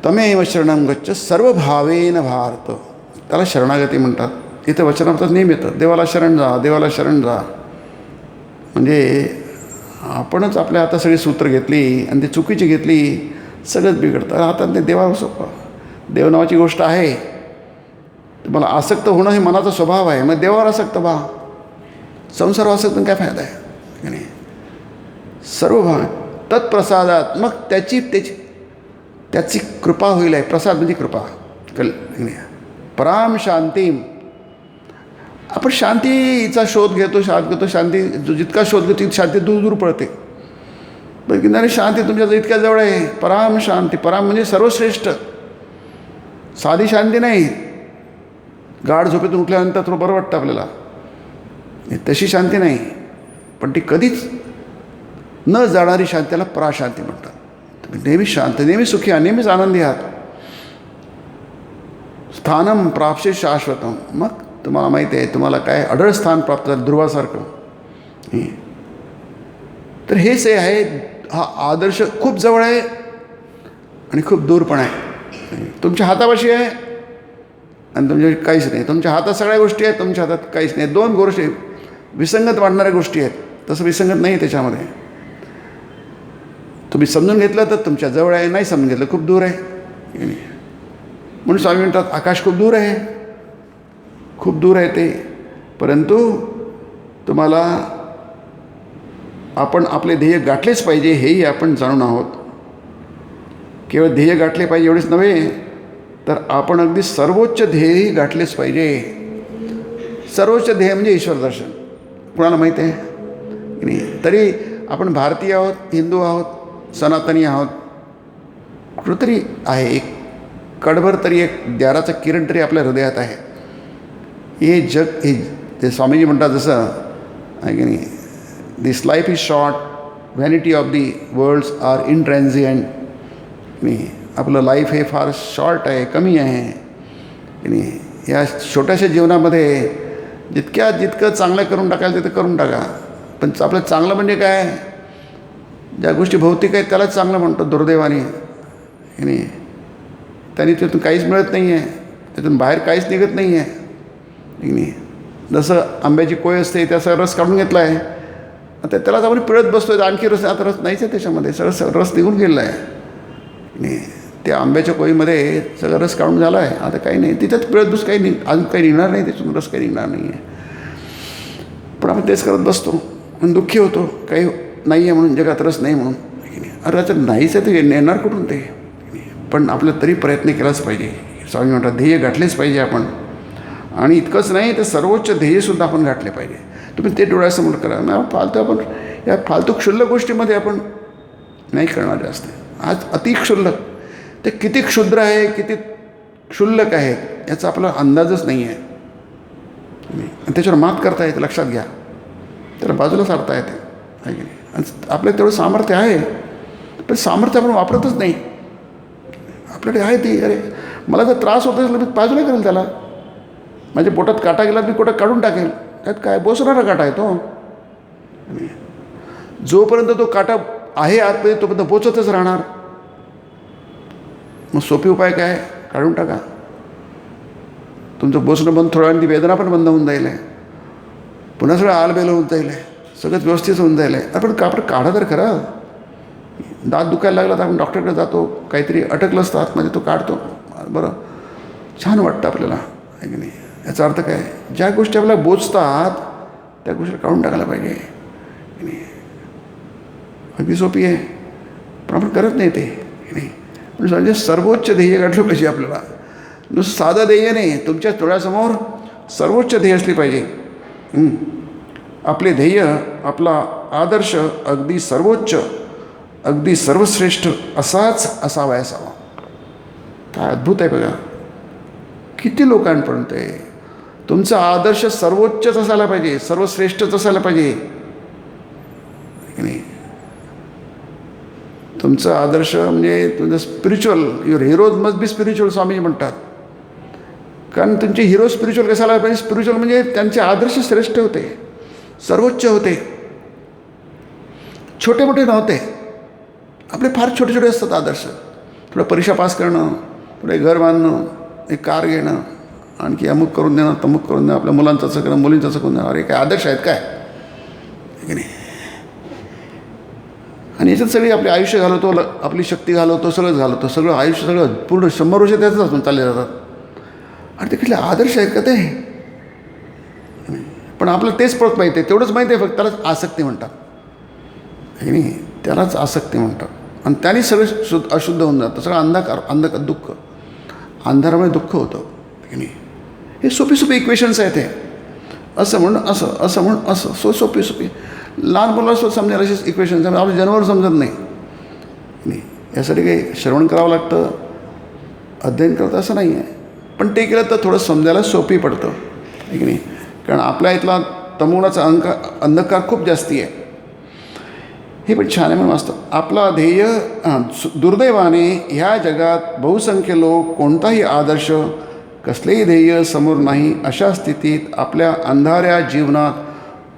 तमेव शरणम गच्छ सर्व भावेन भारत, त्याला शरणागती म्हणतात. इथं वचनार्थात नेहमी येतं, देवाला शरण जा, देवाला शरण जा. म्हणजे आपणच आपल्या हातात सगळी सूत्र घेतली आणि ती चुकीची घेतली, सगळंच बिघडतं. हातात ते देवावर सोपं. देव नावाची गोष्ट आहे. तुम्हाला आसक्त होणं हे मनाचा स्वभाव आहे. मग देवावर आसक्त व्हा. संसारावर आसक्त काय फायदा आहे की नाही. सर्व भाव तत्प्रसादात, मग त्याची कृपा होईल आहे. प्रसाद म्हणजे कृपा. पराम शांतीम, आपण शांतीचा शोध घेतो शांती जितका शोध घेतो तितकी शांती दूर दूर पडते. पण किनारी शांती तुमच्या इतक्या जवळ आहे. पराम शांती, पराम म्हणजे सर्वश्रेष्ठ. साधी शांती नाही, गाढ झोपेतून उठल्यानंतर थोडं बरं वाटतं आपल्याला, तशी शांती नाही. पण ती कधीच न जाणारी शांती, त्याला पराशांती म्हणतात. तुम्ही नेहमी शांत, नेहमी सुखी आहात, नेहमीच आनंदी आहात. स्थानम प्राप्से शाश्वतम. मग तुम्हाला माहिती आहे तुम्हाला काय अढळ स्थान प्राप्त झालं ध्रुवासारखं. तर हेच आहे, हा आदर्श खूप जवळ आहे आणि खूप दूर पण आहे. तुमच्या हातापाशी आहे आणि तुमच्या काहीच नाही. तुमच्या हातात सगळ्या गोष्टी आहेत, तुमच्या हातात काहीच नाही. दोन गोष्टी विसंगत वाढणाऱ्या गोष्टी आहेत, तसं विसंगत नाही त्याच्यामध्ये. तुम्ही समजून घेतलं तर तुमच्या जवळ आहे, नाही समजून घेतलं खूप दूर आहे. म्हणून स्वामी म्हणतात आकाश खूप दूर आहे, खूप दूर आहे ते. परंतु तुम्हाला आपण आपले ध्येय गाठलेच पाहिजे हेही आपण जाणून आहोत. केवळ ध्येय गाठले पाहिजे एवढेच नव्हे, तर आपण अगदी सर्वोच्च ध्येयही गाठलेच पाहिजे. सर्वोच्च ध्येय म्हणजे ईश्वर दर्शन. कुणाला माहीत आहे की नाही? तरी आपण भारतीय आहोत, हिंदू आहोत, सनातनी आहोत. कुठंतरी आहे एक कडभर तरी, एक द्याराचं किरण तरी आपल्या हृदयात आहे. हे जग, हे ते स्वामीजी म्हणतात जसं आहे की नाही, this life is short, vanity of the worlds are intransient. नाही, आपलं लाईफ हे फार शॉर्ट आहे, कमी आहे की नाही. या छोट्याशा जीवनामध्ये जितकं चांगलं करून टाकायला तिथं करून टाका. पण आपलं चांगलं म्हणजे काय? ज्या गोष्टी भौतिक आहेत त्यालाच चांगलं म्हणतो दुर्दैवाने की नाही. त्यांनी त्यातून काहीच मिळत नाही आहे, त्यातून बाहेर काहीच निघत नाही आहे की नाही. जसं आंब्याची कोय असते, त्याचा रस काढून घेतला आहे, आता त्यालाच आपण पिळत बसतो आहे. आणखी रस, आता रस नाहीच आहे त्याच्यामध्ये, सगळं रस निघून गेलेला आहे नाही. त्या आंब्याच्या कोयीमध्ये सगळं रस काढून झाला आहे, आता काही नाही. तिथंच पिळत बस, काही अजून काही निघणार नाही त्याच्यातून, रस काही निघणार नाही आहे. पण आपण तेच करत बसतो आणि दुःखी होतो, काही नाही आहे म्हणून, जगात रस नाही म्हणून. अरे आता नाहीच आहे ते येणार कुठून ते? पण आपलं तरी प्रयत्न केलाच पाहिजे. स्वामी म्हणतात ध्येय गाठलेच पाहिजे आपण. आणि इतकंच नाही तर सर्वोच्च ध्येयसुद्धा आपण गाठले पाहिजे. तुम्ही ते डोळ्यासमोर करा. फालतू आपण या फालतू क्षुल्लक गोष्टीमध्ये आपण नाही करणार जास्त. आज अति क्षुल्लक, ते किती क्षुद्र आहे, किती क्षुल्लक आहे याचा आपला अंदाजच नाही आहे. आणि त्याच्यावर मात करता येते, लक्षात घ्या. त्याला बाजूला सारता येते आहे की नाही. आणि आपलं तेवढं सामर्थ्य आहे, पण सामर्थ्य आपण वापरतच नाही. आपल्याकडे आहे ती, अरे मला जर त्रास होत असेल मी बाजूला करेल त्याला. माझ्या पोटात काटा गेला मी पोटात काढून टाकेल, त्यात काय बोसणारा काटा आहे तो. जोपर्यंत तो काटा आहे आतमध्ये तोपर्यंत बोचतच राहणार. मग सोपी उपाय काय? काढून टाका. तुमचं बोसणं बंद, थोड्या वेळाने ती वेदना पण बंद होऊन जाईल आहे, पुन्हा सगळं आलबेल होऊन जाईल आहे, सगळंच व्यवस्थित होऊन जाईल आहे. आपण कापड काढा तर खरं. दात दुखायला लागला तर आपण डॉक्टरकडे जातो, काहीतरी अटकलं असतं आतमध्ये, तो काढतो, बरं छान वाटतं आपल्याला आहे की नाही. याचा अर्थ काय? ज्या गोष्टी आपल्याला बोचतात त्या गोष्टी काढून टाकायला पाहिजे की नाही. अगदी सोपी आहे, पण आपण करत नाही ते की नाही. म्हणजे सर्वोच्च ध्येय गाठलं पाहिजे आपल्याला. नुसतं साधं ध्येय नाही, तुमच्या डोळ्यासमोर सर्वोच्च ध्येय असली पाहिजे. आपले ध्येय, आपला आदर्श अगदी सर्वोच्च, अगदी सर्वश्रेष्ठ असाच असावा. काय अद्भुत आहे बघा, किती लोकांपर्यंत आहे. तुमचा आदर्श सर्वोच्चच असायला पाहिजे, सर्वश्रेष्ठच असायला पाहिजे की नाही. तुमचा आदर्श म्हणजे तुमचं spiritual, your heroes must be spiritual Swami म्हणतात. कारण तुमचे हिरो स्पिरिच्युअल कसायला पाहिजे? स्पिरिच्युअल म्हणजे त्यांचे आदर्श श्रेष्ठ होते, सर्वोच्च होते, छोटे मोठे नव्हते. आपले फार छोटे छोटे असतात आदर्श. थोडं परीक्षा पास करणं, थोडं घर बांधणं, एक कार घेणं, आणखी अमुक करून देणं, तमुक करून देणं, आपल्या मुलांचं असं करणं, मुलींचं असं करून देणं. अरे काय आदर्श आहेत काय की नाही. आणि याच्यात सगळी आपले आयुष्य घालवतो, आपली शक्ती घालवतो, सगळंच घालवतो, सगळं आयुष्य सगळं पूर्ण 100 वर्ष त्याच असून चालले जातात. आणि ते कुठले आदर्श आहेत का ते? पण आपलं तेच पळत माहिती आहे, तेवढंच माहिती आहे फक्त. त्यालाच आसक्ती म्हणतात की नाही, त्यालाच आसक्ती म्हणतात. आणि त्याने सगळं अशुद्ध होऊन जातं, सगळं अंधकार दुःख, अंधारामुळे दुःख होतं की नाही. हे सोपी इक्वेशन्स आहेत हे. असं म्हणून असं, असं म्हणून असं, सोपी सोपी लहान मुलाला समजेल अशीच इक्वेशन आपलं जनावर समजत नाही. यासाठी काही श्रवण करावं लागतं, अध्ययन करतं असं नाही आहे. पण ते केलं तर थोडं समजायला सोपी पडतं आहे की नाही. कारण आपल्या इथला तमोगुणाचा अंधकार खूप जास्ती आहे. हे पण छान आहे म्हणून वाचतं. आपला ध्येय दुर्दैवाने ह्या जगात बहुसंख्य लोक कोणताही आदर्श, कसलेही ध्येय समोर नाही अशा स्थितीत आपल्या अंधाऱ्या जीवनात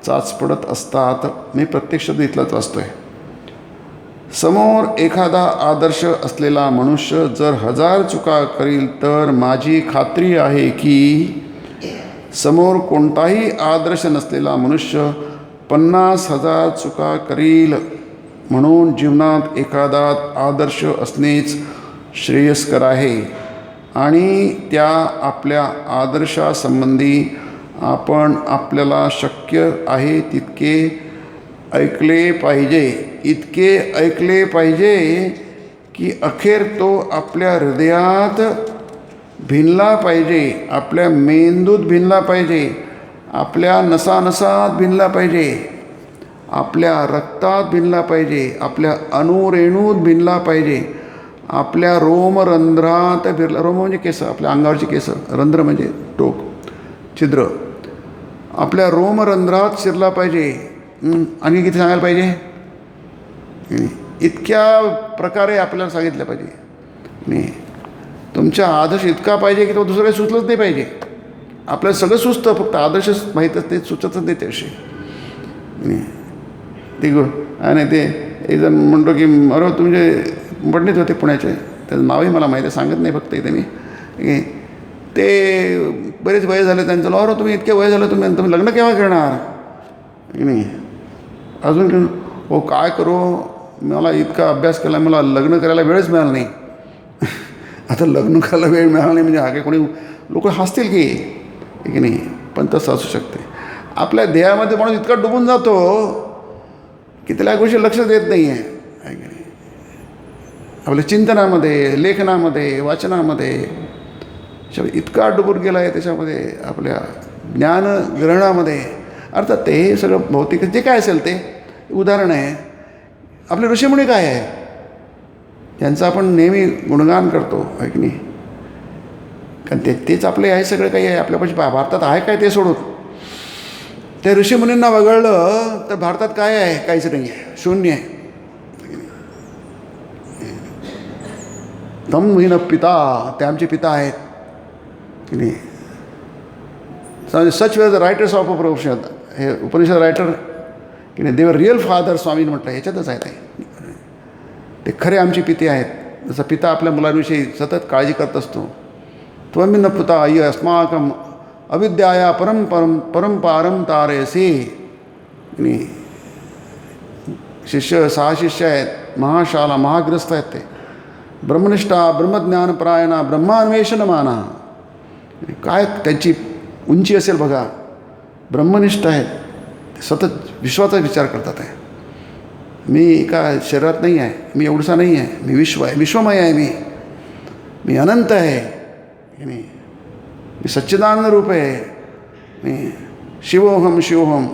चाचपडत असतात. मी प्रत्यक्ष इथलाच वाचतो आहे. समोर एखादा आदर्श असलेला मनुष्य जर 1000 चुका करील तर माझी खात्री आहे की समोर कोणताही आदर्श नसलेला मनुष्य 50,000 चुका करील. म्हणून जीवनात एखादा आदर्श असणेच श्रेयस्कर आहे आणि त्या आपल्या आदर्शासंबंधी आपण आपल्याला शक्य आहे तितके ऐकले पाहिजे. इतके ऐकले पाहिजे की अखेर तो आपल्या हृदयात भिनला पाहिजे, आपल्या मेंदूत भिनला पाहिजे, आपल्या नसानसात भिनला पाहिजे, आपल्या रक्तात भिनला पाहिजे, आपल्या अणुरेणूत भिनला पाहिजे, आपल्या रोमरंध्रात भिरला. रोम म्हणजे केस, आपल्या अंगावरची केस, रंध्र म्हणजे टोक, छिद्र, आपल्या रोमरंध्रात शिरला पाहिजे. आणि किती सांगायला पाहिजे? इतक्या प्रकारे आपल्याला सांगितलं पाहिजे. नाही, तुमचा आदर्श इतका पाहिजे की तो दुसरं काही सुचलंच नाही पाहिजे. आपल्याला सगळं सुचतं, फक्त आदर्शच माहीतच ते सुचतच नाही त्याविषयी. ते आणि ते एक जण म्हणतो की अरे तुमचे पंडित होते पुण्याचे, त्याचं नावही मला माहिती आहे, सांगत नाही फक्त इथे मी. ते बरेच वय झाले त्यांचं. अरे तुम्ही इतके वय झालं, तुम्ही लग्न केव्हा करणार की नाही? अजून हो काय करू, मला इतका अभ्यास केला, मला लग्न करायला वेळच मिळाला नाही. आता लग्न करायला वेळ मिळाला नाही म्हणजे हा काही कोणी लोक हसतील की नाही? पण तसं असू शकते. आपल्या ध्येयामध्ये माणूस इतका डुबून जातो की त्याला गोष्टी लक्ष देत नाही आहे की नाही. आपल्या चिंतनामध्ये, लेखनामध्ये, वाचनामध्ये इतका डुबून गेला आहे, त्याच्यामध्ये आपल्या ज्ञानग्रहणामध्ये. अर्थात ते सगळं भौतिक जे काय असेल ते उदाहरण आहे. आपले ऋषीमुनी काय आहे, त्यांचं आपण नेहमी गुणगान करतो आहे की नाही. कारण तेच आपले आहे, सगळं काही आहे आपल्यापाशी. भारतात आहे काय ते सोडून ते ऋषीमुनींना वगळलं तर भारतात काय आहे? काहीच नाही आहे, शून्य आहे. तम हिन पिता, ते आमचे पिता आहेत की नाही. Such were the writers of Upanishad, हे उपनिषद रायटर की नाही, देवर रिअल फादर, स्वामींनी म्हटलं ह्याच्यातच आहे ते खरे आमचे पिते आहेत. जसं पिता आपल्या मुलांविषयी सतत काळजी करत असतो. त्वमिन पुता अय्य अस्माकम अविद्याया परंपारम तारयसी. आणि शिष्य 6 शिष्य आहेत, महाशाला महाग्रस्त आहेत. ते ब्रह्मनिष्ठा, ब्रह्मज्ञानपरायणा, ब्रह्मान्वेषणमाना. काय त्यांची उंची असेल बघा. ब्रह्मनिष्ठ आहेत, सतत विश्वाचा विचार करतात आहे. मी एका शरीरात नाही आहे, मी एवढसा नाही आहे, मी विश्व आहे, विश्वमय आहे, मी अनंत आहे की नाही. मी सच्चिदानंद रूप आहे, मी शिवोहम शिवोहम.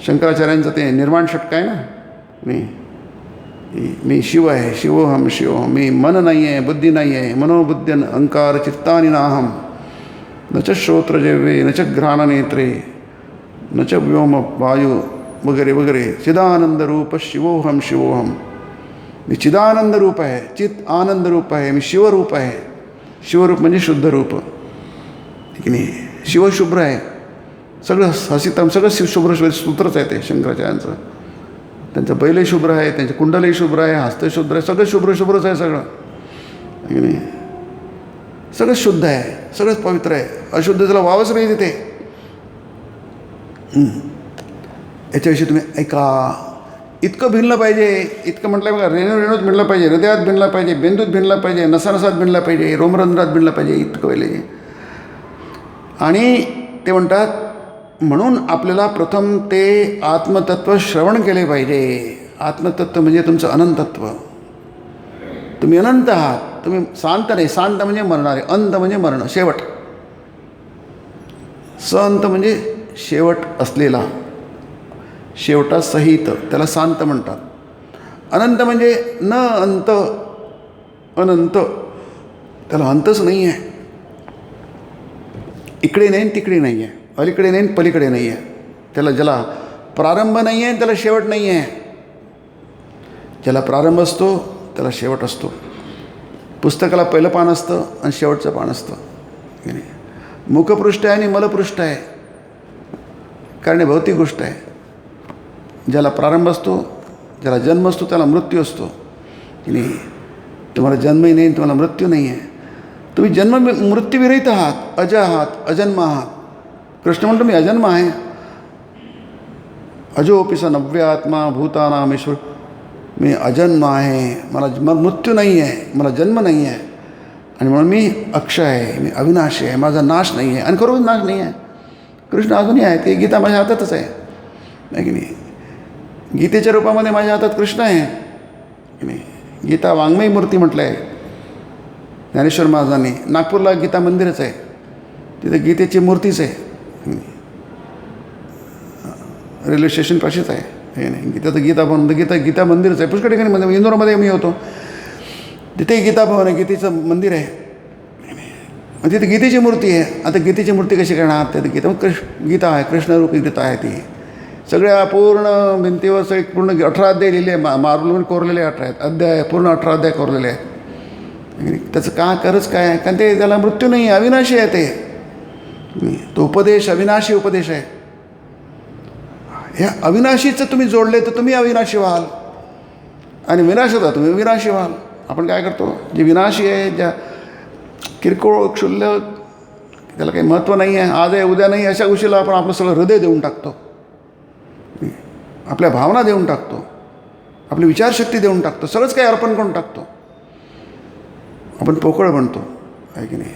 शंकराचार्यांचं ते निर्वाण षटक आहे ना. मी शिव आहे, शिवोहम शिवोहम. मी मन नाही आहे, बुद्धी नाही आहे, मनोबुद्ध्यन अहंकार चित्तानि नाहम. न च श्रोत्रजिह्वे न च घ्राणनेत्रे न च व्योम वायू वगैरे वगैरे. चिदानंद रूप शिवोहम शिवोहम. मी चिदानंद रूप आहे, चित आनंद रूप आहे, मी शिवरूप आहे. शिवरूप म्हणजे शुद्ध रूप की नाही. शिवशुभ्र आहे सगळं, हसितम सगळं शुभ्र सूत्रच आहे ते शंकराचार्यांचं. त्यांचं बैलही शुभ्र आहे, त्यांचे कुंडलही शुभ्र आहे, हस्त शुभ्र आहे, सगळं शुभ्रच आहे सगळं की नाही. सगळं शुद्ध आहे, सगळंच पवित्र आहे. अशुद्ध त्याला वावच नाही तिथे. याच्याविषयी तुम्ही ऐका. इतकं भिनलं पाहिजे. इतकं म्हटलं बघा, रेणूत भिनलं पाहिजे, हृदयात भिनला पाहिजे, बेंदूत भिनला पाहिजे, नसानसात भिनला पाहिजे, रोमरंध्रात भिनला पाहिजे. इतकं पाहिजे. आणि ते म्हणतात म्हणून आपल्याला प्रथम ते आत्मतत्व श्रवण केले पाहिजे. आत्मतत्व म्हणजे तुमचं अनंतत्व. तुम्ही अनंत आहात. तुम्ही शांत नाही. शांत म्हणजे मरणारे, अंत म्हणजे मरण, शेवट. संत म्हणजे शेवट असलेला, शेवटासहित, त्याला शांत म्हणतात. अनंत म्हणजे न अंत, अनंत, त्याला अंतच नाही आहे. इकडे नाही तिकडे नाही आहे, अलीकडे नाही पलीकडे नाही आहे. ज्याला प्रारंभ नाही आहे त्याला शेवट नाही आहे. ज्याला प्रारंभ असतो त्याला शेवट असतो. पुस्तकाला पहिलं पान असतं आणि शेवटचं पान असतं. मुखपृष्ठ आहे आणि मलपृष्ठ आहे, कारण भौतिक गोष्ट आहे. ज्याला प्रारंभ असतो, ज्याला जन्म असतो त्याला मृत्यू असतो. की नाही, तुम्हाला जन्मही नाही, तुम्हाला मृत्यू नाही आहे. तुम्ही जन्म मृत्यूविरहित आहात, अज आहात, अजन्म आहात. कृष्ण म्हणतो मी अजन्म आहे. अजोपि स नव्यात्मा भूतानाम ईश्वर, मी अजन्म आहे, मला मृत्यू नाही आहे, मला जन्म नाही आहे. आणि म्हणून मी अक्षय आहे, मी अविनाशी आहे, माझा नाश नाही आहे. आणि खरोखर नाश नाही आहे. कृष्ण अजूनही आहे, ते गीता माझ्या हातातच आहे की नाही. गीतेच्या रूपामध्ये माझ्या हातात कृष्ण आहे की नाही. गीता वाङ्मयी मूर्ती म्हटलं आहे ज्ञानेश्वर महाराजांनी. नागपूरला गीता मंदिरच आहे, तिथे गीतेची मूर्तीच आहे. रेल्वे स्टेशनपाशीच आहे हे नाही. गीता भवन, गीता मंदिरच आहे. पुष्कळ ठिकाणी मध्ये, इंदोरमध्ये मी होतो, तिथे गीता भवन आहे, गीतेचं मंदिर आहे. तिथे गीतेची मूर्ती आहे. आता गीतेची मूर्ती कशी करणार? तिथे गीता आहे, कृष्णरूपी गीता आहे. ती सगळ्या पूर्ण भिंतीवर सगळे पूर्ण 18 अध्याय लिहिले, मार्बलवर कोरलेले 18 आहेत अध्याय, पूर्ण 18 अध्याय कोरलेले आहेत. त्याचं खरंच काय आहे? कारण ते त्याला मृत्यू नाही, अविनाशी आहे. तो उपदेश अविनाशी उपदेश आहे. ह्या अविनाशीचं तुम्ही जोडले तर तुम्ही अविनाशी व्हाल, आणि विनाशाचा तुम्ही विनाशी व्हाल. आपण काय करतो? जे विनाशी आहे, ज्या किरकोळ क्षुल्लक, त्याला काही महत्त्व नाही आहे, आज आहे उद्या नाही, अशा गोष्टीला आपण आपलं सगळं हृदय देऊन टाकतो, आपल्या भावना देऊन टाकतो, आपली विचारशक्ती देऊन टाकतो, सगळंच काही अर्पण करून टाकतो. आपण पोकळ बनतो आहे की नाही.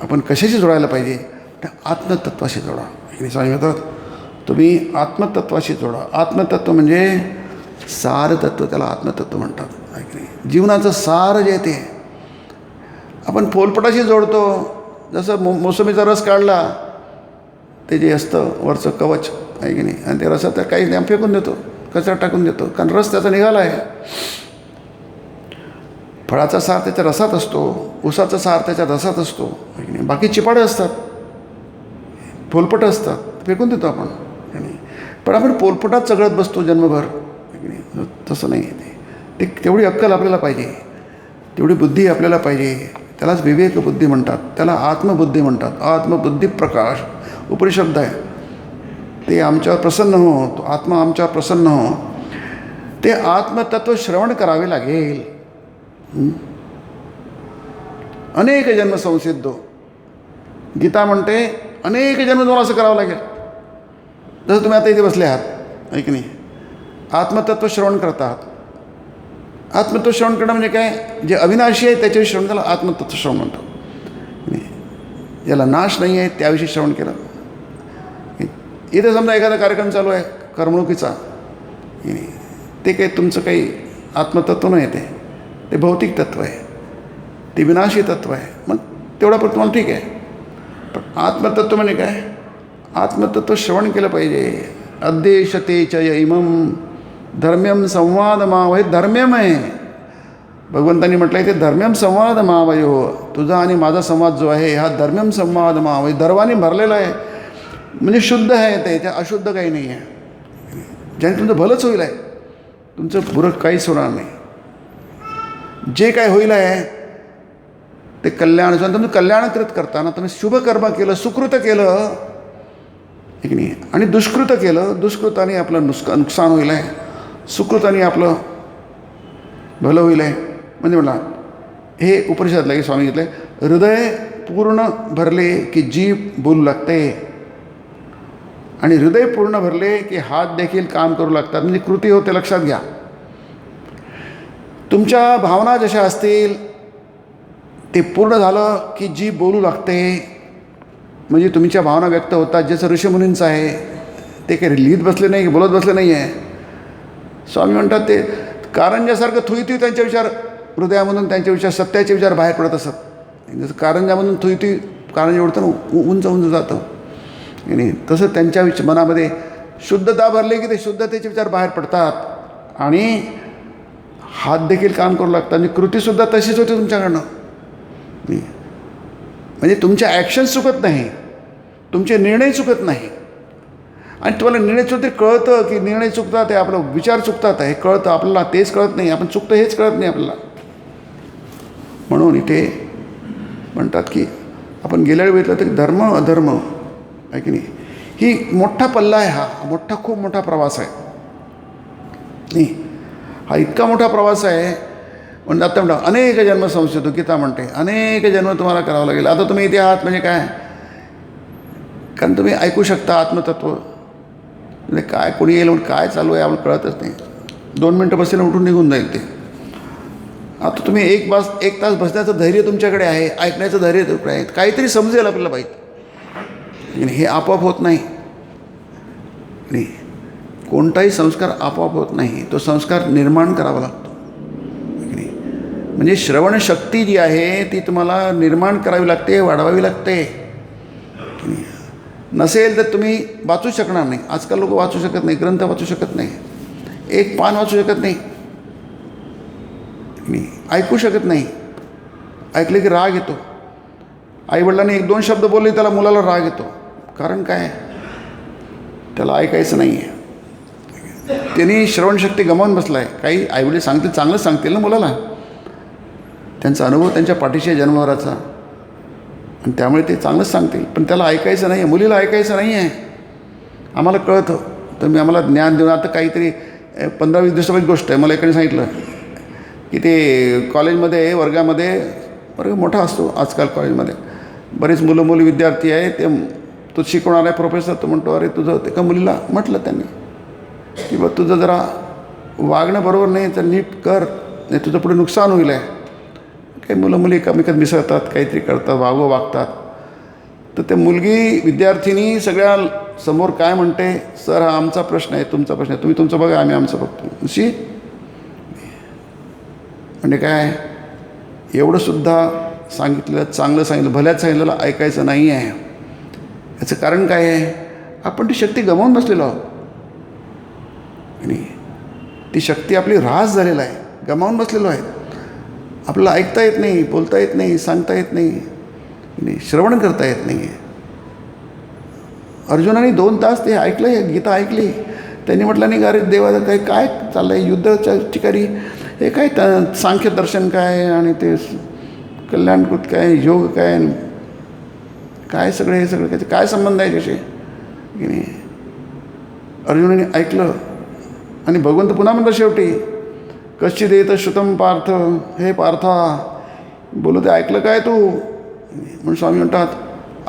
आपण कशाशी जोडायला पाहिजे? त्या आत्मतत्वाशी जोडा. की स्वामी म्हणतात तुम्ही आत्मतत्वाशी जोडा. आत्मतत्व म्हणजे सारतत्व, त्याला आत्मतत्व म्हणतात आहे की नाही. जीवनाचं सार जे ते आपण फोलपटाशी जोडतो. जसं मोसंबीचा रस काढला, ते जे असतं वरचं कवच आहे की नाही, आणि ते रसात काही नाही फेकून देतो, कचरा टाकून देतो, कारण रस त्याचा निघाला आहे. फळाचा सार त्याच्या रसात असतो, ऊसाचा सार त्याच्या रसात असतो आहे की नाही. बाकी चिपाडं असतात, पोलपटं असतात, फेकून देतो आपण. पण आपण पोलपटात चघळत बसतो जन्मभर आहे की नाही. तसं नाही. ते तेवढी अक्कल आपल्याला पाहिजे, तेवढी बुद्धी आपल्याला पाहिजे. त्यालाच विवेक बुद्धी म्हणतात, त्याला आत्मबुद्धी म्हणतात. आत्मबुद्धी प्रकाश उपनिषद आहे. ते आमच्यावर प्रसन्न हो, तो आत्मा आमच्यावर प्रसन्न हो. ते आत्मतत्व श्रवण करावे लागेल. अनेक जन्म संसिद्धो, गीता म्हणते अनेक जन्म तुम्हाला असं करावं लागेल. जसं तुम्ही आता इथे बसले आहात आहे की नाही, आत्मतत्व श्रवण करतात. आत्मतत्व श्रवण करणं म्हणजे काय? जे अविनाशी आहे त्याच्याविषयी श्रवण, त्याला आत्मतत्व श्रवण म्हणतो. ज्याला नाश नाही आहे त्याविषयी श्रवण केलं. इथे समजा एखादा कार्यक्रम चालू आहे करमणुकीचा, ते काही तुमचं काही आत्मतत्व नाही, ते भौतिक तत्व आहे, ते विनाशी तत्व आहे. मग तेवढा पण तुम्हाला ठीक आहे. पण आत्मतत्व म्हणजे काय? आत्मतत्व श्रवण केलं पाहिजे. अद्देशते च इमं धर्म्यम संवाद माव, हे धर्म्यम आहे. भगवंतांनी म्हटलं आहे ते धर्म्यम संवाद मावयो, तुझा आणि माझा संवाद जो आहे हा धर्म्यम संवाद माव, धर्माने भरलेला आहे. म्हणजे शुद्ध आहे ते, त्या अशुद्ध काही नाही आहे. ज्याने तुमचं भलंच होईल आहे, तुमचं बुरं काहीच होणार नाही. जे काय होईल आहे ते कल्याण. तुम्ही कल्याणकृत करताना तुम्ही शुभकर्म केलं, सुकृत केलं ठीक नाही, आणि दुष्कृत केलं, दुष्कृताने आपलं नुकसान होईल आहे, सुकृताने आपलं भलं होईल आहे. म्हणजे म्हणला हे उपनिषद लागे स्वामी घेतलं आहे, हृदय पूर्ण भरले की जीभ बोलू लागते, आणि हृदय पूर्ण भरले की हात देखील काम करू लागतात. म्हणजे कृती होते, लक्षात घ्या. तुमच्या भावना जशा असतील ते पूर्ण झालं की जीभ बोलू लागते. म्हणजे तुमच्या भावना व्यक्त होतात. जसं ऋषीमुनींचं आहे, ते काही लिहित बसले नाही, बोलत बसले नाही आहे. स्वामी म्हणतात ते कारंजासारखं थुईथुई त्यांचे विचार हृदयामधून, त्यांचे विचार सत्याचे विचार बाहेर पडत असत. जसं कारंजामधून थुईथुई कारंजा उडतं ना, उंच उंच जातं. की नाही. तसं त्यांच्या मनामध्ये शुद्धता भरली की ते शुद्धतेचे विचार बाहेर पडतात आणि हात देखील काम करू लागतात आणि कृतीसुद्धा तशीच होते तुमच्याकडनं. म्हणजे तुमच्या ॲक्शन्स चुकत नाही, तुमचे निर्णय चुकत नाही. आणि तुम्हाला निर्णय चुकते कळतं की निर्णय चुकतात आहे, आपलं विचार चुकतात हे कळतं आपल्याला. तेच कळत नाही, आपण चुकतं हेच कळत नाही आपल्याला. म्हणून इथे म्हणतात की आपण गेल्या वेळी बघितलं तरी धर्म अधर्म आहे की नाही, ही मोठा पल्ला आहे. हा मोठा खूप मोठा प्रवास आहे नाही. हा इतका मोठा प्रवास आहे म्हणजे आता म्हणता अनेक जन्म संशोधू गीता म्हणते अनेक जन्म तुम्हाला करावं लागेल. आता तुम्ही इथे आहात म्हणजे काय, कारण तुम्ही ऐकू शकता आत्मतत्व. म्हणजे काय कोणी येईल म्हणून काय चालू आहे आपल्याला कळतच नाही. 2 मिनटं बसले उठून निघून जाईल ते. आता तुम्ही एक तास बसण्याचं धैर्य तुमच्याकडे आहे, ऐकण्याचं धैर्य तुमच्याकडे आहे, काहीतरी समजेल आपल्याला पाहिजे. हे आपोआप होत नाही. कोणताही संस्कार आपोआप होत नाही, तो संस्कार निर्माण करावा लागतो. म्हणजे श्रवणशक्ती जी आहे ती तुम्हाला निर्माण करावी लागते, वाढवावी लागते. नसेल तर तुम्ही वाचू शकणार नाही. आजकाल लोक वाचू शकत नाही, ग्रंथ वाचू शकत नाही, एक पान वाचू शकत नाही, ऐकू शकत नाही. ऐकले की राग येतो. आईवडिलांनी 1-2 शब्द बोलले त्याला मुलाला राग येतो. कारण काय, त्याला ऐकायचं नाही आहे. त्यांनी श्रवणशक्ती गमावून बसला आहे. काही आईवडील सांगतील चांगलंच सांगतील ना मुलाला, त्यांचा अनुभव त्यांच्या पाठीशी आहे जन्मभराचा आणि त्यामुळे ते चांगलंच सांगतील. पण त्याला ऐकायचं नाही आहे, मुलीला ऐकायचं नाही आहे. आम्हाला कळतं तुम्ही आम्हाला ज्ञान देऊन. आता काहीतरी 15-20 दिवसाची गोष्ट आहे. मला एकाने सांगितलं की ते कॉलेजमध्ये वर्ग मोठा असतो आजकाल कॉलेजमध्ये, बरेच मुलं मुली विद्यार्थी आहे. ते तो शिकवणार आहे प्रोफेसर. तो म्हणतो अरे तुझं एका मुलीला म्हटलं त्यांनी की बघ तुझं जरा वागणं बरोबर नाही तर नीट कर, नाही तुझं पुढे नुकसान होईल आहे. काही मुलं मुली एकमेकात मिसळतात, काहीतरी करतात, वागतात. तर ते मुलगी विद्यार्थिनी सगळ्या समोर काय म्हणते, सर हा आमचा प्रश्न आहे, तुमचा प्रश्न आहे, तुम्ही तुमचं बघा आम्ही आमचं बघतो. अशी म्हणजे काय, एवढंसुद्धा सांगितलं, चांगलं सांगितलं, भल्याच सांगितलेलं ऐकायचं नाही आहे. याचं कारण काय आहे, आपण ती शक्ती गमावून बसलेलो आहोत. आणि ती शक्ती आपली ऱ्हास झालेला आहे, गमावून बसलेलो आहे. आपल्याला ऐकता येत नाही, बोलता येत नाही, सांगता येत नाही, श्रवण करता येत नाही आहे. अर्जुनाने 2 तास ते ऐकलं, गीता ऐकली. त्यांनी म्हटलं नाही का अरे देवा काय चाललं आहे युद्धाच्या ठिकाणी, हे काय सांख्य दर्शन काय आणि ते कल्याणकृत काय, योग काय सगळे हे सगळं काय संबंध आहे त्याचे की नाही. अर्जुनाने ऐकलं आणि भगवंत पुन्हा म्हणतात शेवटी कश्चित देत श्रुतम पार्थ, हे पार्था बोलू ते ऐकलं काय तू. म्हणून स्वामी म्हणतात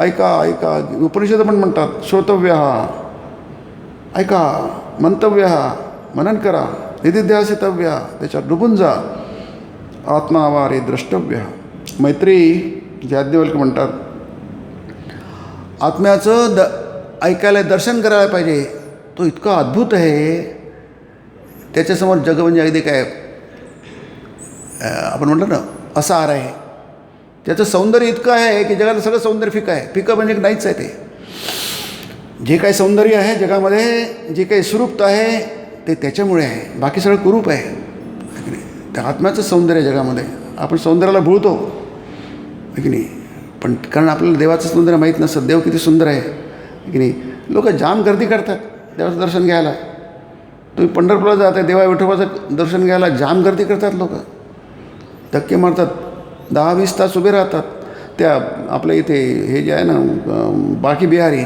ऐका. उपनिषद पण म्हणतात श्रोतव्य, ऐका, मंतव्य, मनन करा, निधिध्यासितव्य, त्याच्यात डुबून जा, आत्मावारे द्रष्टव्य. मैत्री याज्ञवल्क्य म्हणतात आत्म्याचं ऐकायला दर्शन करायला पाहिजे. तो इतका अद्भुत आहे, त्याच्यासमोर जग म्हणजे अगदी काय आपण म्हटलं ना असार आहे. त्याचं सौंदर्य इतकं आहे की जगाला सगळं सौंदर्य फिकं आहे. फिकं म्हणजे नाहीच आहे. ते जे काही सौंदर्य आहे जगामध्ये, जे काही सुरूपता आहे ते त्याच्यामुळे आहे, बाकी सगळं कुरूप आहे. त्या आत्म्याचं सौंदर्य जगामध्ये. आपण सौंदर्याला भुलतो आहे की नाही, पण कारण आपल्याला देवाचं सौंदर्य माहीत नसतं. देव किती सुंदर आहे की नाही. लोक जाम गर्दी करतात देवाचं दर्शन घ्यायला. तुम्ही पंढरपूरला जात आहे, देवा विठोबाचं दर्शन घ्यायला जाम गर्दी करतात लोक, धक्के मारतात, 10-20 तास उभे राहतात. त्या आपल्या इथे हे जे आहे ना बाकी बिहारी,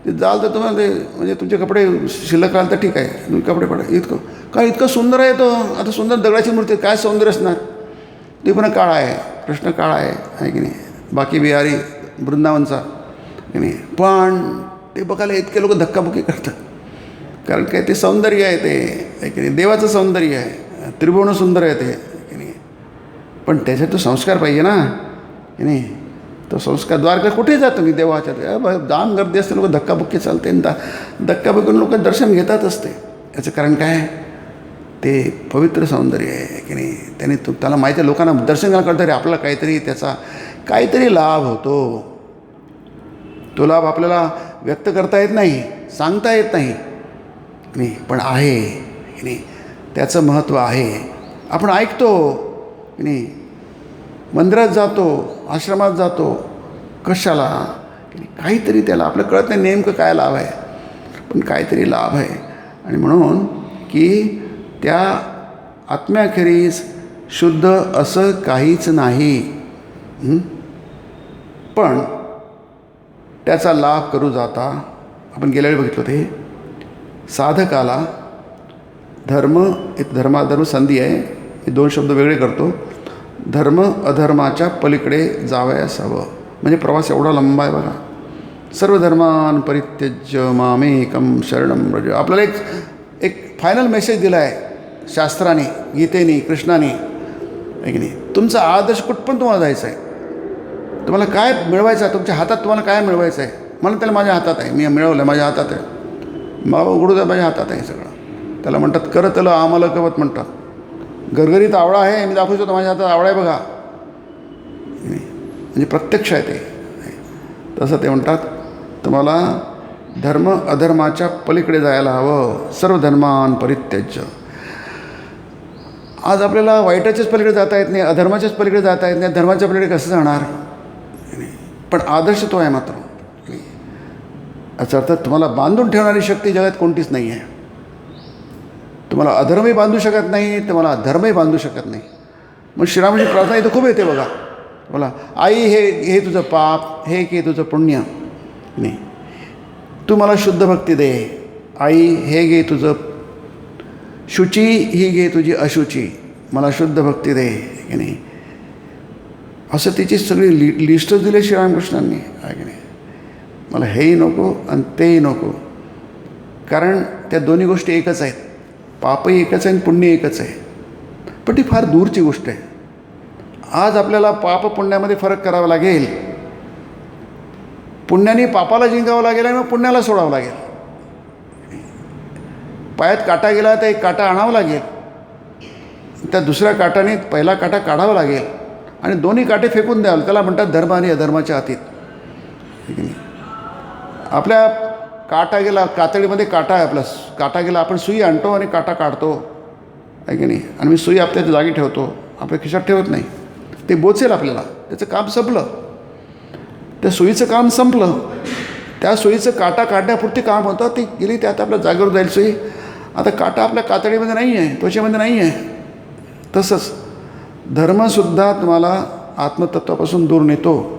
ते जाल तर तुम्हाला ते म्हणजे तुमचे कपडे शिल्लक राहिले तर ठीक आहे, तुम्ही कपडे पडा. इतकं सुंदर आहे तो. आता सुंदर दगडाची मूर्ती, काय सौंदर्य असणार. ते पण काळा आहे, कृष्ण काळा आहे की नाही, बाकी बिहारी वृंदावनचा की नाही. पण ते बघायला इतके लोक धक्काबुक्की करतात, कारण काय ते सौंदर्य आहे ते की नाही, देवाचं सौंदर्य आहे, त्रिभुवन सुंदर आहे ते की नाही. पण त्याच्यात तो संस्कार पाहिजे ना की नाही. तो संस्कार द्वारका कुठे जा तुम्ही देवाच्या, जाम गर्दी असते, लोक धक्काबुक्की चालते, धक्काबुक्की लोक दर्शन घेतात असते. याचं कारण काय, ते पवित्र सौंदर्य आहे की नाही. त्याने त्याला माहिती आहे, लोकांना दर्शन घ्यायला कळतं रे आपल्याला काहीतरी त्याचा काहीतरी लाभ होतो. तो लाभ आपल्याला व्यक्त करता येत नाही, सांगता येत नाही नाही, पण आहे नाही, त्याचं महत्त्व आहे. आपण ऐकतो नाही, मंदिरात जातो, आश्रमात जातो, कशाला? काहीतरी त्याला आपलं कळत नाही नेमकं काय लाभ आहे, पण काहीतरी लाभ आहे. आणि म्हणून की त्या आत्म्याखेरीज शुद्ध असं काहीच नाही. पण त्याचा लाभ करू जाता आपण गेल्या वेळी बघितलं ते साधकाला धर्म, एक धर्माधर्म संधी आहे, हे दोन शब्द वेगळे करतो. धर्म अधर्माच्या पलीकडे जावयास हवं, म्हणजे प्रवास एवढा लंबा आहे बघा. सर्व धर्मान परित्यज्य मामेकं शरणं व्रज. आपल्याला एक फायनल मेसेज दिला आहे शास्त्राने, गीतेने, कृष्णाने, आहे की नाही. तुमचा आदर्श कुठपर्यंत तुम्हाला जायचं आहे, तुम्हाला काय मिळवायचं आहे, तुमच्या हातात तुम्हाला काय मिळवायचं आहे. मला त्याला माझ्या हातात आहे, मी मिळवलं माझ्या हातात आहे, मला उघडू द्या, माझ्या हातात आहे सगळं. त्याला म्हणतात करतलं आम्हाला कवत म्हणतात. गरगरीत आवळा आहे, मी दाखवू शकतो माझ्या हातात आवळा आहे बघा, म्हणजे प्रत्यक्ष आहे ते. तसं ते म्हणतात तुम्हाला धर्म अधर्माच्या पलीकडे जायला हवं. सर्व धर्मान परित्यज्य. आज आपल्याला वाईटाच्याच पलीकडे जाता येत नाही, अधर्माच्याच पलीकडे जाता येत नाही, धर्माच्या पलीकडे कसं जाणार. पण आदर्श तो आहे मात्र. याचा अर्थ तुम्हाला बांधून ठेवणारी शक्ती जगात कोणतीच नाही आहे. तुम्हाला अधर्मही बांधू शकत नाही, तुम्हाला धर्मही बांधू शकत नाही. मग श्रीरामाची प्रार्थना इथं खूप येते बघा. बोला आई हे तुझं पाप, हे की तुझं पुण्य नाही, तू मला शुद्ध भक्ती दे. आई हे घे तुझं शुची, ही घे तुझी अशुची, मला शुद्ध भक्ती दे की नाही. असं तिची सगळी लिस्ट दिली श्रीरामकृष्णांनी, आहे की नाही. मला हेही नको आणि तेही नको, कारण त्या दोन्ही गोष्टी एकच आहेत. पापही एकच आहे आणि पुण्य एकच आहे, पण ती फार दूरची गोष्ट आहे. आज आपल्याला पाप पुण्यामध्ये फरक करावा लागेल. पुण्याने पापाला जिंकावं लागेल आणि मग पुण्याला सोडावं लागेल. पायात काटा गेला तर एक काटा आणावा लागेल, त्या दुसऱ्या काटाने पहिला काटा काढावा लागेल आणि दोन्ही काटे फेकून द्याल. त्याला म्हणतात धर्म आणि अधर्माच्या अतीत. ठीक आहे. आपल्या काटा गेला, कातडीमध्ये काटा आहे आपला, काटा गेला, आपण सुई आणतो आणि काटा काढतो, आहे की नाही. आणि मी सुई आपल्या जागी ठेवतो, आपल्या खिशात ठेवत नाही. ते बोचेल आपल्याला, त्याचं काम संपलं, त्या सुईचं काम संपलं. त्या सुईचं काटा काढण्यापुरती काम होतं, ती गेली, त्यात आपल्या जागेवर जाईल सुई. आता काटा आपल्या कातडीमध्ये नाही आहे, त्वचेमध्ये नाही आहे. तसंच धर्मसुद्धा तुम्हाला आत्मतत्वापासून दूर नेतो.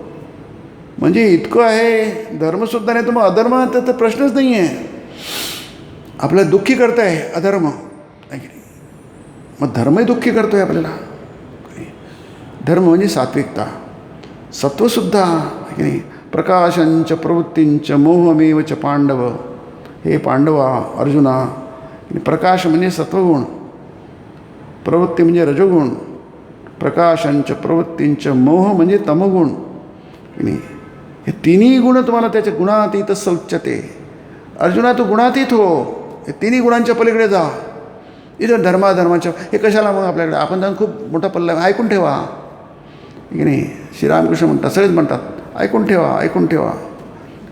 म्हणजे इतकं आहे, धर्मसुद्धा नाही तर मग अधर्म तर प्रश्नच नाही आहे. आपल्याला दुःखी करत आहे अधर्म, आहे की नाही. मग धर्मही दुःखी करतो आहे आपल्याला. धर्म म्हणजे सात्विकता, सत्वसुद्धा, आहे की नाही. प्रकाशंच प्रवृत्तींच मोहमेव च पांडव. हे पांडवा, अर्जुना, प्रकाश म्हणजे सत्वगुण, प्रवृत्ती म्हणजे रजोगुण, प्रकाशंच प्रवृत्तींच मोह म्हणजे तमोगुण. नाही, हे तिन्ही गुण तुम्हाला त्याच्या गुणातीत उच्यते. अर्जुना तू गुणातीत हो, हे तिन्ही गुणांच्या पलीकडे जा. इथं धर्माधर्माच्या हे कशाला मग आपल्याकडे, आपण जाऊन खूप मोठा पल्ला ऐकून ठेवा, की नाही. श्रीरामकृष्ण म्हणतात, सगळेच म्हणतात ऐकून ठेवा, ऐकून ठेवा,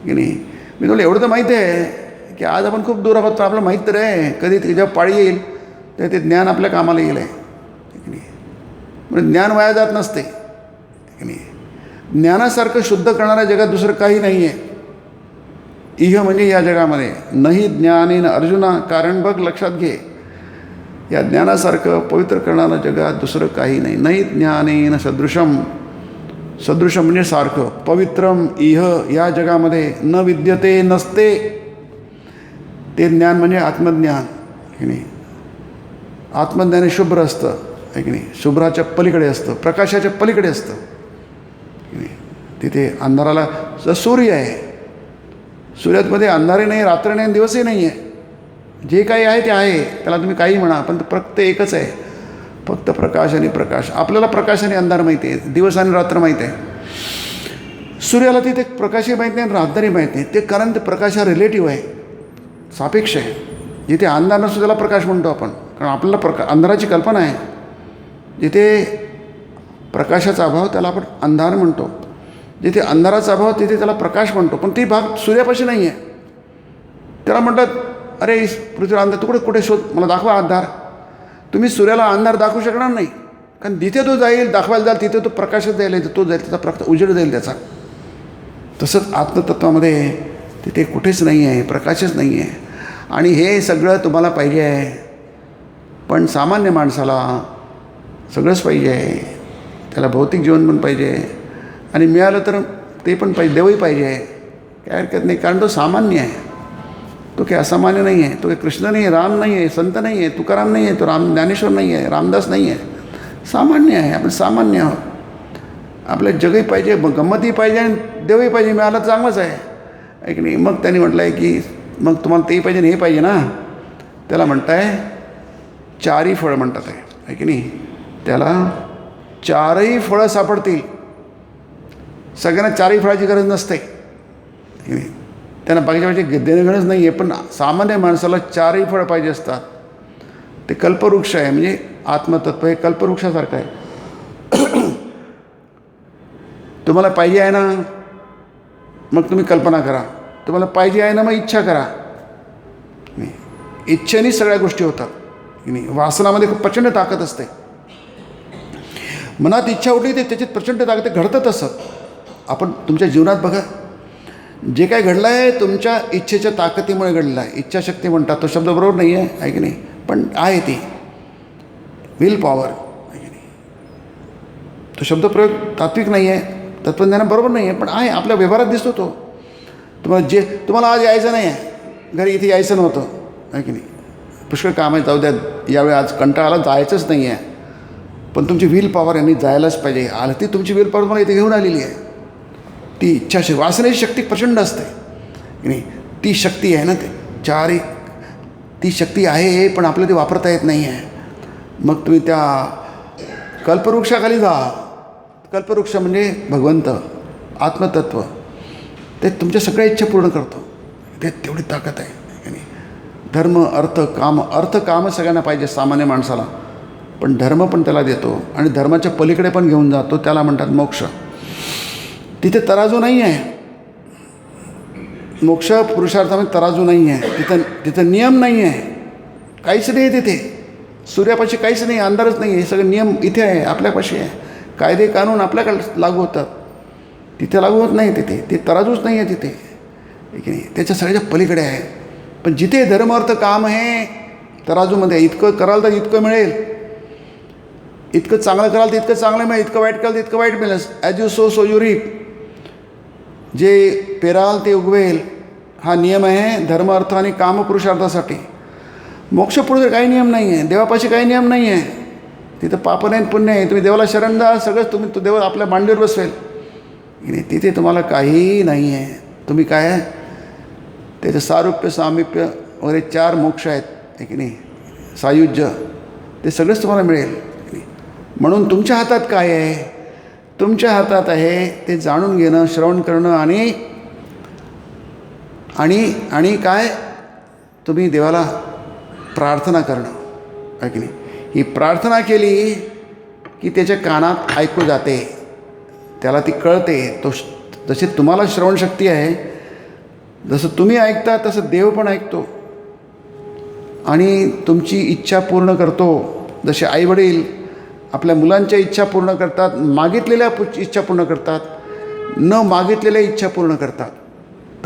की नाही. मी तुला एवढं तर माहिती आहे की आज आपण खूप दूर आहोत, पण आपल्याला माहीत तर आहे कधी जेव्हा पाळी येईल तर ते ज्ञान आपल्या कामाला येईल, आहे की नाही. म्हणजे ज्ञान वाया जात नसते, की नाही. ज्ञानासारखं शुद्ध करणाऱ्या जगात दुसरं काही नाही आहे. इह म्हणजे या जगामध्ये नाही ज्ञानेन अर्जुना, कारण बघ लक्षात घे, या ज्ञानासारखं पवित्र करणारं जगात दुसरं काही नाही. नाही ज्ञानेन सदृशम, सदृशम म्हणजे सारखं. पवित्रम इह या जगामध्ये न विद्यते, नसते. ते ज्ञान म्हणजे आत्मज्ञान, की नाही. आत्मज्ञान हे शुभ्र असतं, आहे की नाही. शुभ्राच्या पलीकडे असतं, प्रकाशाच्या पलीकडे असतं, की नाही. तिथे अंधाराला सूर्य आहे, सूर्यामध्ये अंधारही नाही, रात्र नाही, दिवसही नाही आहे. जे काही आहे ते आहे, त्याला तुम्ही काही म्हणा, पण फक्त एकच आहे, फक्त प्रकाश आणि प्रकाश. आपल्याला प्रकाश आणि अंधार माहिती आहे, दिवस आणि रात्र माहीत आहे. सूर्याला तिथे प्रकाशही माहीत नाही आणि रात्रही माहीत नाही. ते कारण ते प्रकाश हा रिलेटिव्ह आहे, सापेक्ष आहे. जिथे अंधार नसतो त्याला प्रकाश म्हणतो आपण, कारण आपल्याला अंधाराची कल्पना आहे. जिथे प्रकाशाचा अभाव त्याला आपण अंधार म्हणतो. जिथे अंधाराचा अभाव तिथे त्याला प्रकाश म्हणतो. पण ती भाग सूर्यापाशी नाही आहे. त्याला म्हणतात अरे पृथ्वीला अंधार, तू कुठे शोध, मला दाखवा अंधार. तुम्ही सूर्याला अंधार दाखवू शकणार नाही, कारण जिथे तो जाईल दाखवायला जाईल तिथे तो प्रकाशच जाईल, तो जाईल, त्याचा उजेड जाईल त्याचा. तसंच आत्मतत्वामध्ये तिथे कुठेच नाही आहे, प्रकाशच नाही आहे. आणि हे सगळं तुम्हाला पाहिजे आहे. पण सामान्य माणसाला सगळंच पाहिजे आहे. त्याला भौतिक जीवन पण पाहिजे आणि मिळालं तर ते पण पाहिजे, देवही पाहिजे आहे, काय हरकत नाही. कारण तो सामान्य आहे, तो काही असामान्य नाही आहे. तो काही कृष्ण नाही आहे, राम नाही आहे, संत नाही आहे, तुकाराम नाही आहे, तो ज्ञानेश्वर नाही आहे, रामदास नाही आहे. सामान्य आहे, आपण सामान्य आहोत. आपलं जगही पाहिजे, गंमतही पाहिजे आणि देवही पाहिजे, मिळालं तर चांगलंच आहे की नाही. मग त्यांनी म्हटलं आहे की मग तुम्हाला तेही पाहिजे आणि हे पाहिजे ना. त्याला म्हणताय चारही फळं म्हणतात आहे की नाही. त्याला चारही फळं सापडतील. सगळ्यांना चारही फळाची गरज नसते की नाही. त्यांना बाकीच्या वेळेची देणं गरज नाही आहे. पण सामान्य माणसाला चारही फळं पाहिजे असतात. ते कल्पवृक्ष आहे, म्हणजे आत्मतत्व हे कल्पवृक्षासारखं आहे. तुम्हाला पाहिजे आहे ना, मग तुम्ही कल्पना करा. तुम्हाला पाहिजे आहे ना, मग इच्छा करा. इच्छेने सगळ्या गोष्टी होतात की नाही. वासनामध्ये खूप प्रचंड ताकद असते. मनात इच्छा उठली ते त्याच्यात प्रचंड ताकद, ते घडतं तसं. आपण तुमच्या जीवनात बघा, जे काय घडलं आहे तुमच्या इच्छेच्या ताकदीमुळे घडलं आहे. इच्छाशक्ती म्हणतात, तो शब्द बरोबर नाही आहे की नाही, पण आहे ती विल पॉवर आहे की नाही. तो शब्दप्रयोग तात्विक नाही आहे, तत्त्वज्ञानाबरोबर नाही आहे, पण आहे, आपल्या व्यवहारात दिसतो तो. तुम्हाला आज यायचं नाही आहे, घरी इथे यायचं नव्हतं आहे की नाही. पुष्कळ काम आहे, जाऊ द्या, यावेळी आज कंटाळा आला, जायचंच नाही आहे. पण तुमची विल पॉवर यांनी जायलाच पाहिजे. आलं ती तुमची विल पॉवर तुम्हाला इथे घेऊन आलेली आहे. ती इच्छाशक्ती, वासनेची शक्ती प्रचंड असते की नाही. ती शक्ती आहे ना, ते चारही ती शक्ती आहे, पण आपल्याला ती वापरता येत नाही आहे. मग तुम्ही त्या कल्पवृक्षाखाली जा. कल्पवृक्ष म्हणजे भगवंत, आत्मतत्व, ते तुमच्या सगळ्या इच्छा पूर्ण करतो. ते तेवढी ताकद आहे की नाही. धर्म अर्थ काम सगळ्यांना पाहिजे सामान्य माणसाला, पण धर्म पण त्याला देतो आणि धर्माच्या पलीकडे पण घेऊन जातो. त्याला म्हणतात मोक्ष. तिथे तराजू नाही आहे. मोक्ष पुरुषार्थामध्ये तराजू नाही आहे. तिथं नियम नाही आहे, काहीच नाही आहे तिथे. सूर्यापाशी काहीच नाही, अंधारच नाही आहे. हे सगळे नियम इथे आहे, आपल्यापाशी आहे. कायदे कानून आपल्याकडे लागू होतात, तिथे लागू होत नाही. तिथे ते तराजूच नाही आहे तिथे की नाही. त्याच्या सगळ्याच्या पलीकडे आहे. पण जिथे धर्म अर्थ काम आहे तराजूमध्ये, इतकं कराल तर इतकं मिळेल, इतकं चांगलं कराल तर इतकं चांगलं मिळेल, इतकं वाईट कराल तर इतकं वाईट मिळेल. As you sow you reap. जे पेराल ते उगवेल, हा नियम आहे धर्म अर्थ आणि काम पुरुषार्थासाठी. मोक्षपुरुष काही नियम नाही आहे. देवापाशी काही नियम नाही आहे. तिथं पाप नाही पुण्य आहे. तुम्ही देवाला शरण जा, सगळंच तुम्ही तो देव आपल्या मांडीवर बसवेल की नाही. तिथे तुम्हाला काहीही नाही आहे. तुम्ही काय आहे त्याचं सारूप्य, सामिप्य वगैरे 4 मोक्ष आहेत की नाही, सायुज्य, ते सगळंच तुम्हाला मिळेल. म्हणून तुमच्या हातात काय आहे? तुमच्या हातात आहे ते जाणून घेणं, श्रवण करणं आणि काय, तुम्ही देवाला प्रार्थना करणं आहे की नाही. ही प्रार्थना केली की त्याच्या कानात ऐकू जाते, त्याला ती कळते. तो जशी तुम्हाला श्रवणशक्ती आहे, जसं तुम्ही ऐकता तसं देव पण ऐकतो आणि तुमची इच्छा पूर्ण करतो. जसे आईवडील आपल्या मुलांच्या इच्छा पूर्ण करतात, मागितलेल्या इच्छा पूर्ण करतात, न मागितलेल्या इच्छा पूर्ण करतात,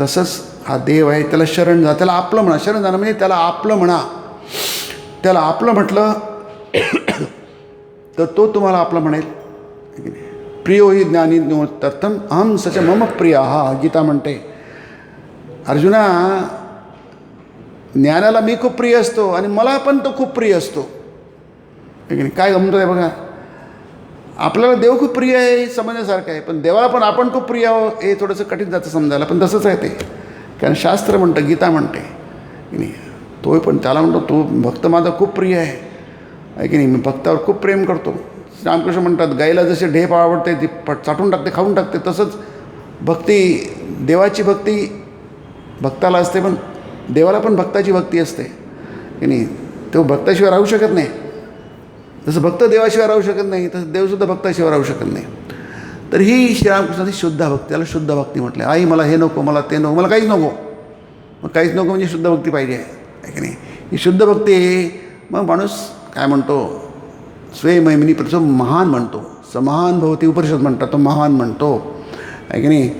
तसंच हा देव आहे. त्याला शरण जा, त्याला आपलं म्हणा. शरण जाणं म्हणजे त्याला आपलं म्हणा. त्याला आपलं म्हटलं तर तो तुम्हाला आपलं म्हणेल. प्रियो हि ज्ञानी तर्थम अहम सच मम प्रिय, हा गीता म्हणते. अर्जुना, ज्ञानाला मी खूप प्रिय असतो आणि मला पण तो खूप प्रिय असतो. काय गमतो आहे बघा. आपल्याला देव खूप प्रिय आहे समजण्यासारखं आहे, पण देवाला पण आपण खूप प्रिय आहो हे थोडंसं कठीण जातं समजायला. पण तसंच आहे ते, कारण शास्त्र म्हणतं, गीता म्हणते की नाही. तो पण त्याला म्हणतो तो भक्त माझा खूप प्रिय आहे की नाही, मी भक्तावर खूप प्रेम करतो. रामकृष्ण म्हणतात, गाईला जसे ढेप आवडते ती चाटून टाकते, खाऊन टाकते, तसंच भक्ती, देवाची भक्ती भक्ताला असते, पण देवाला पण भक्ताची भक्ती असते की नाही. तो भक्ताशिवाय राहू शकत नाही. जसं भक्त देवाशिवाय राहू शकत नाही, तसं देवसुद्धा भक्ताशिवाय राहू शकत नाही. तर ही श्रीरामकृष्णाची शुद्ध भक्ती, त्याला शुद्ध भक्ती म्हटलं. आई मला हे नको, मला ते नको, मला काहीच नको. मग काहीच नको म्हणजे शुद्ध भक्ती पाहिजे आहे की नाही. ही शुद्ध भक्ती मग माणूस काय म्हणतो, स्वे महिमिनी प्रसो महान म्हणतो, समहान भवती उपनिषद म्हणतात, तो महान म्हणतो आहे की नाही.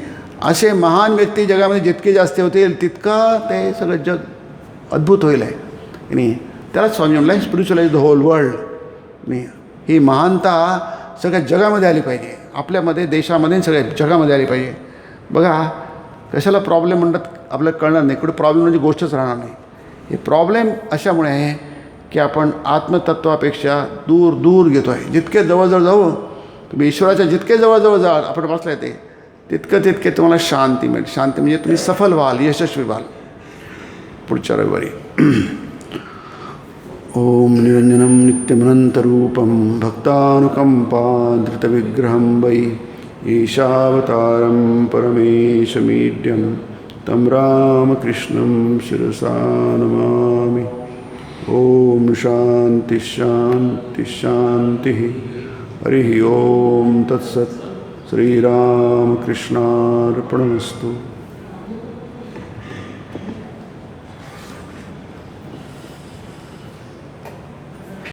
असे महान व्यक्ती जगामध्ये जितके जास्त होतील तितका ते सगळं जग अद्भुत होईल आहे की नाही. त्यालाच स्वामी म्हणलं स्पिरिच्युअलाइज द होल वर्ल्ड. नाही, ही महानता सगळ्या जगामध्ये आली पाहिजे, आपल्यामध्ये, देशामध्ये, सगळ्या जगामध्ये आली पाहिजे. बघा कशाला प्रॉब्लेम म्हणतात आपल्याला कळणार नाही, कुठे प्रॉब्लेम म्हणजे गोष्टच राहणार नाही. हे प्रॉब्लेम अशामुळे आहे की आपण आत्मतत्वापेक्षा दूर दूर घेतो आहे. जितके जवळजवळ जाऊ तुम्ही ईश्वराच्या, जितके जवळजवळ जा आपण बसला ते तितके तुम्हाला शांती मिळेल. शांती म्हणजे तुम्ही सफल व्हाल, यशस्वी व्हाल. पुढच्या रविवारी. ओम निरंजनम नित्यमनंतरूपम भक्तानुकंपाधृतविग्रहं वै ईशावतारं परमेशमीड्यं तं रामकृष्णं शिरसा नमामि. ओम शांति शांति शांति. हरि ओम तत्सत्. श्रीरामकृष्णार्पणमस्तु.